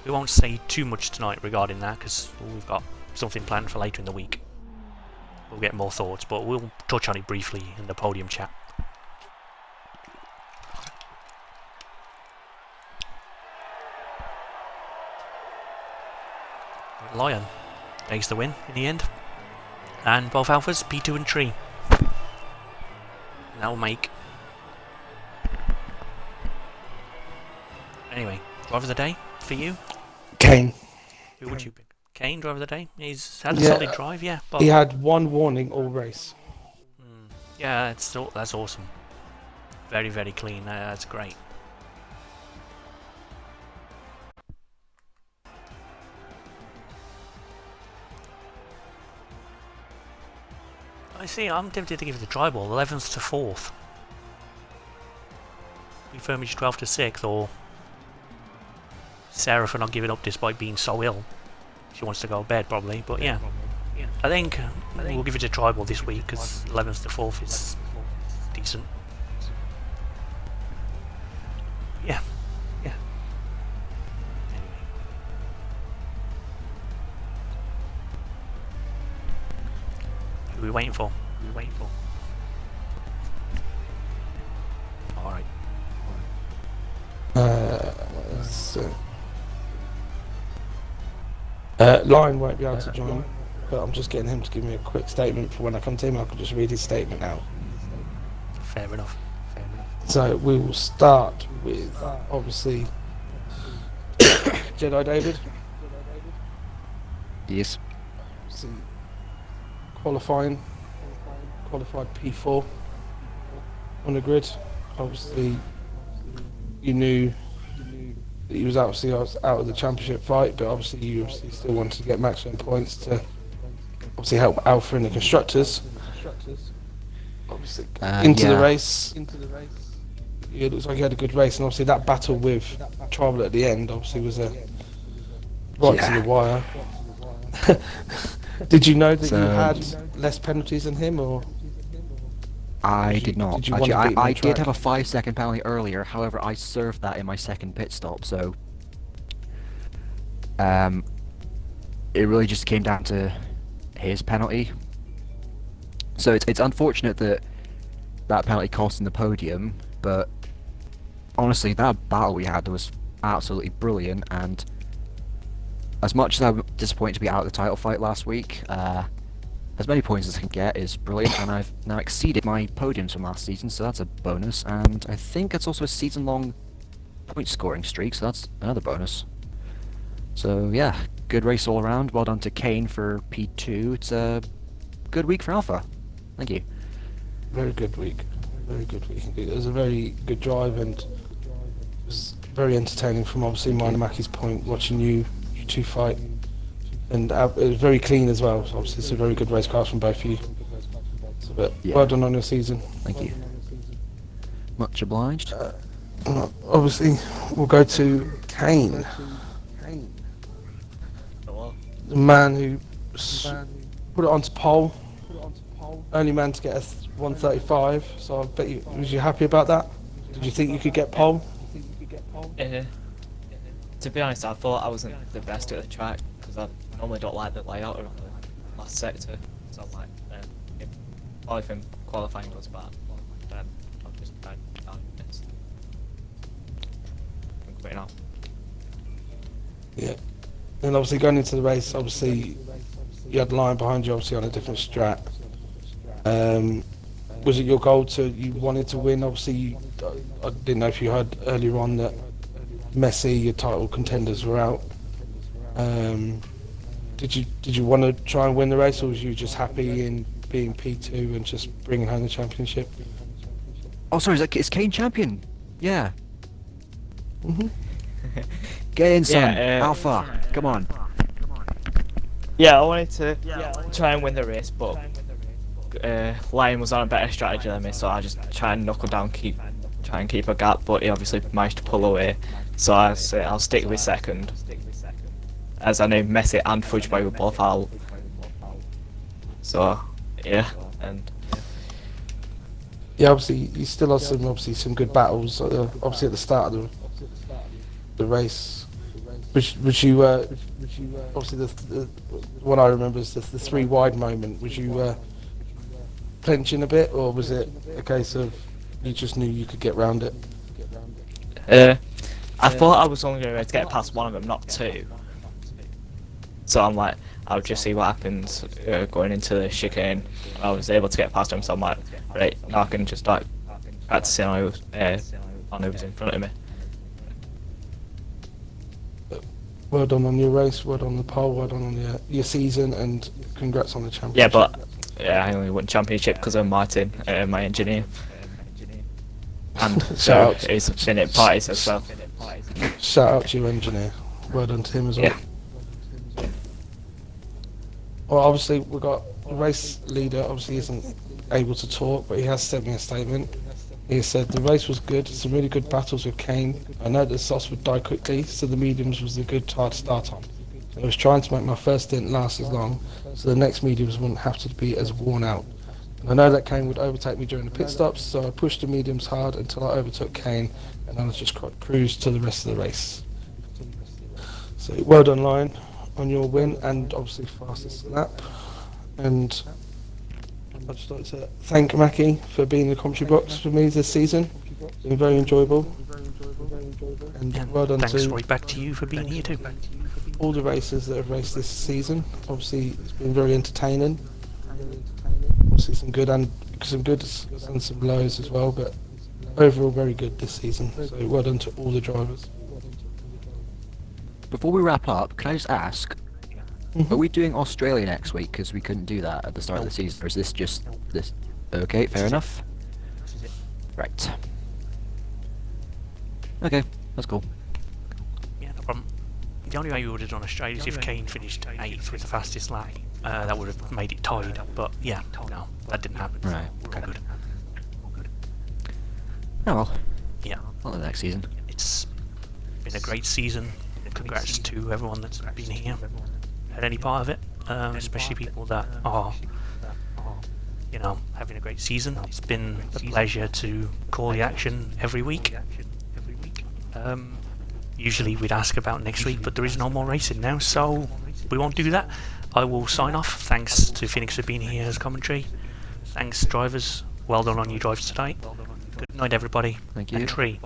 We won't say too much tonight regarding that because we've got something planned for later in the week. We'll get more thoughts, but we'll touch on it briefly in the podium chat. Lion takes the win in the end. And both alphas, P2 and 3. That'll make... Anyway, driver of the day for you? Kane. Who would you pick? Kane, driver of the day? He's had a Yeah, solid drive, yeah. But He had one warning all race. yeah, that's awesome. Very, very clean. That's great. I see. I'm tempted to give it a try ball. 11th to 4th. Firmage 12th to 6th, or Sarah for not giving up despite being so ill. She wants to go to bed probably, but yeah. I think we'll give it a try ball this week because 11th to 4th is decent. Yeah. Anyway. Who are we waiting for? Alright. Lion won't be able to join, but I'm just getting him to give me a quick statement for when I come to him. I can just read his statement out. Fair enough. So we will start with, obviously, Jedi David. Yes. See, qualified P4 on the grid. Obviously, you knew that he was obviously out of the championship fight, but obviously you still wanted to get maximum points to obviously help Alpha in the constructors. Obviously, into the race. It looks like he had a good race, and obviously that battle with Tribal at the end obviously was a right to the wire. Did you know that you had less penalties than him, or? I did not. Did you Actually, want to beat him on I did track? have a 5-second penalty earlier. However, I served that in my second pit stop, so it really just came down to his penalty. So it's unfortunate that that penalty cost him the podium, but honestly, that battle we had was absolutely brilliant. And as much as I'm disappointed to be out of the title fight last week, as many points as I can get is brilliant, and I've now exceeded my podiums from last season, so that's a bonus. And I think it's also a season-long point scoring streak, so that's another bonus. So yeah, good race all around. Well done to Kane for P2. It's a good week for Alpha. Thank you. Very good week. It was a very good drive, and it was very entertaining from obviously Minamaki's point, watching you two fight. And it was very clean as well, so obviously it's a very good race car from both of you. So, but well done on your season. Thank you. Much obliged. Obviously, we'll go to Kane. The man who put it onto pole. Only man to get a 135, so I bet you, was you happy about that? Did you think you could get pole? To be honest, I thought I wasn't the best at the track, because I normally don't like the layout around the last sector, so I'm like, if anything qualifying goes bad, then I'll just try and down this. I'm quitting out. Yeah. And obviously going into the race, obviously you had Lion behind you, obviously on a different strat. Was it your goal you wanted to win? Obviously, I didn't know if you heard earlier on that Messi, your title contenders, were out. Did you want to try and win the race, or was you just happy in being P2 and just bringing home the championship? Oh, sorry, is Kane champion? Yeah. Mhm. Get in, son. Yeah, Alpha, come on. Yeah, I wanted to try and win the race, but Lion was on a better strategy than me, so I just try and knuckle down, try and keep a gap, but he obviously managed to pull away, so I say I'll stick with second. As I know Messi and Fudgeboy were both out. So, yeah, and... Yeah, obviously you still had some good battles. Obviously at the start of the race, was you obviously the what I remember is the 3 wide moment. Was you clenching a bit, or was it a case of you just knew you could get round it? I thought I was only going to get past one of them, not 2. So I'm like, I'll just see what happens going into the chicane. I was able to get past him, so I'm like, right, now I can just start practicing on who's in front of me. Well done on your race, well done on the pole, well done on your season, and congrats on the championship. Yeah, but I only won championship because of Martin, my engineer. And Shout out. he's been at parties as well. Shout out to your engineer. Well done to him as well. Yeah. Well, obviously we've got the race leader. Obviously isn't able to talk, but he has sent me a statement. He said the race was good. Some really good battles with Kane. I know the softs would die quickly, so the mediums was a good tire to start on. I was trying to make my first stint last as long, so the next mediums wouldn't have to be as worn out. And I know that Kane would overtake me during the pit stops, so I pushed the mediums hard until I overtook Kane, and then I just cruised to the rest of the race. So well done, Lion, on your win, and obviously fastest lap. And I'd just like to thank Mackie for being in the commentary box for me this season. It's been very enjoyable. And well done Thanks, to Roy. Back to you for being here too. all the racers that have raced this season. Obviously, it's been very entertaining. Obviously, some goods and some lows as well, but overall very good this season. So well done to all the drivers. Before we wrap up, can I just ask, are we doing Australia next week? Because we couldn't do that at the start of the season. Or is this just this? Okay, fair enough. Right. Okay, that's cool. Yeah, no problem. The only way we would have done Australia is if Kane finished 8th with the fastest lap. That would have made it tied. But yeah, no, that didn't happen. Right, We're all good. Oh well. Yeah, Not the next season. it's been a great season. Congrats to everyone that's been here at any part of it, especially people that are, having a great season. It's been a pleasure to call the action every week. Usually we'd ask about next week, but there is no more racing now, so we won't do that. I will sign off. Thanks to Phoenix for being here as commentary. Thanks, drivers. Well done on your drives today. Good night, everybody. Thank you. And Tree.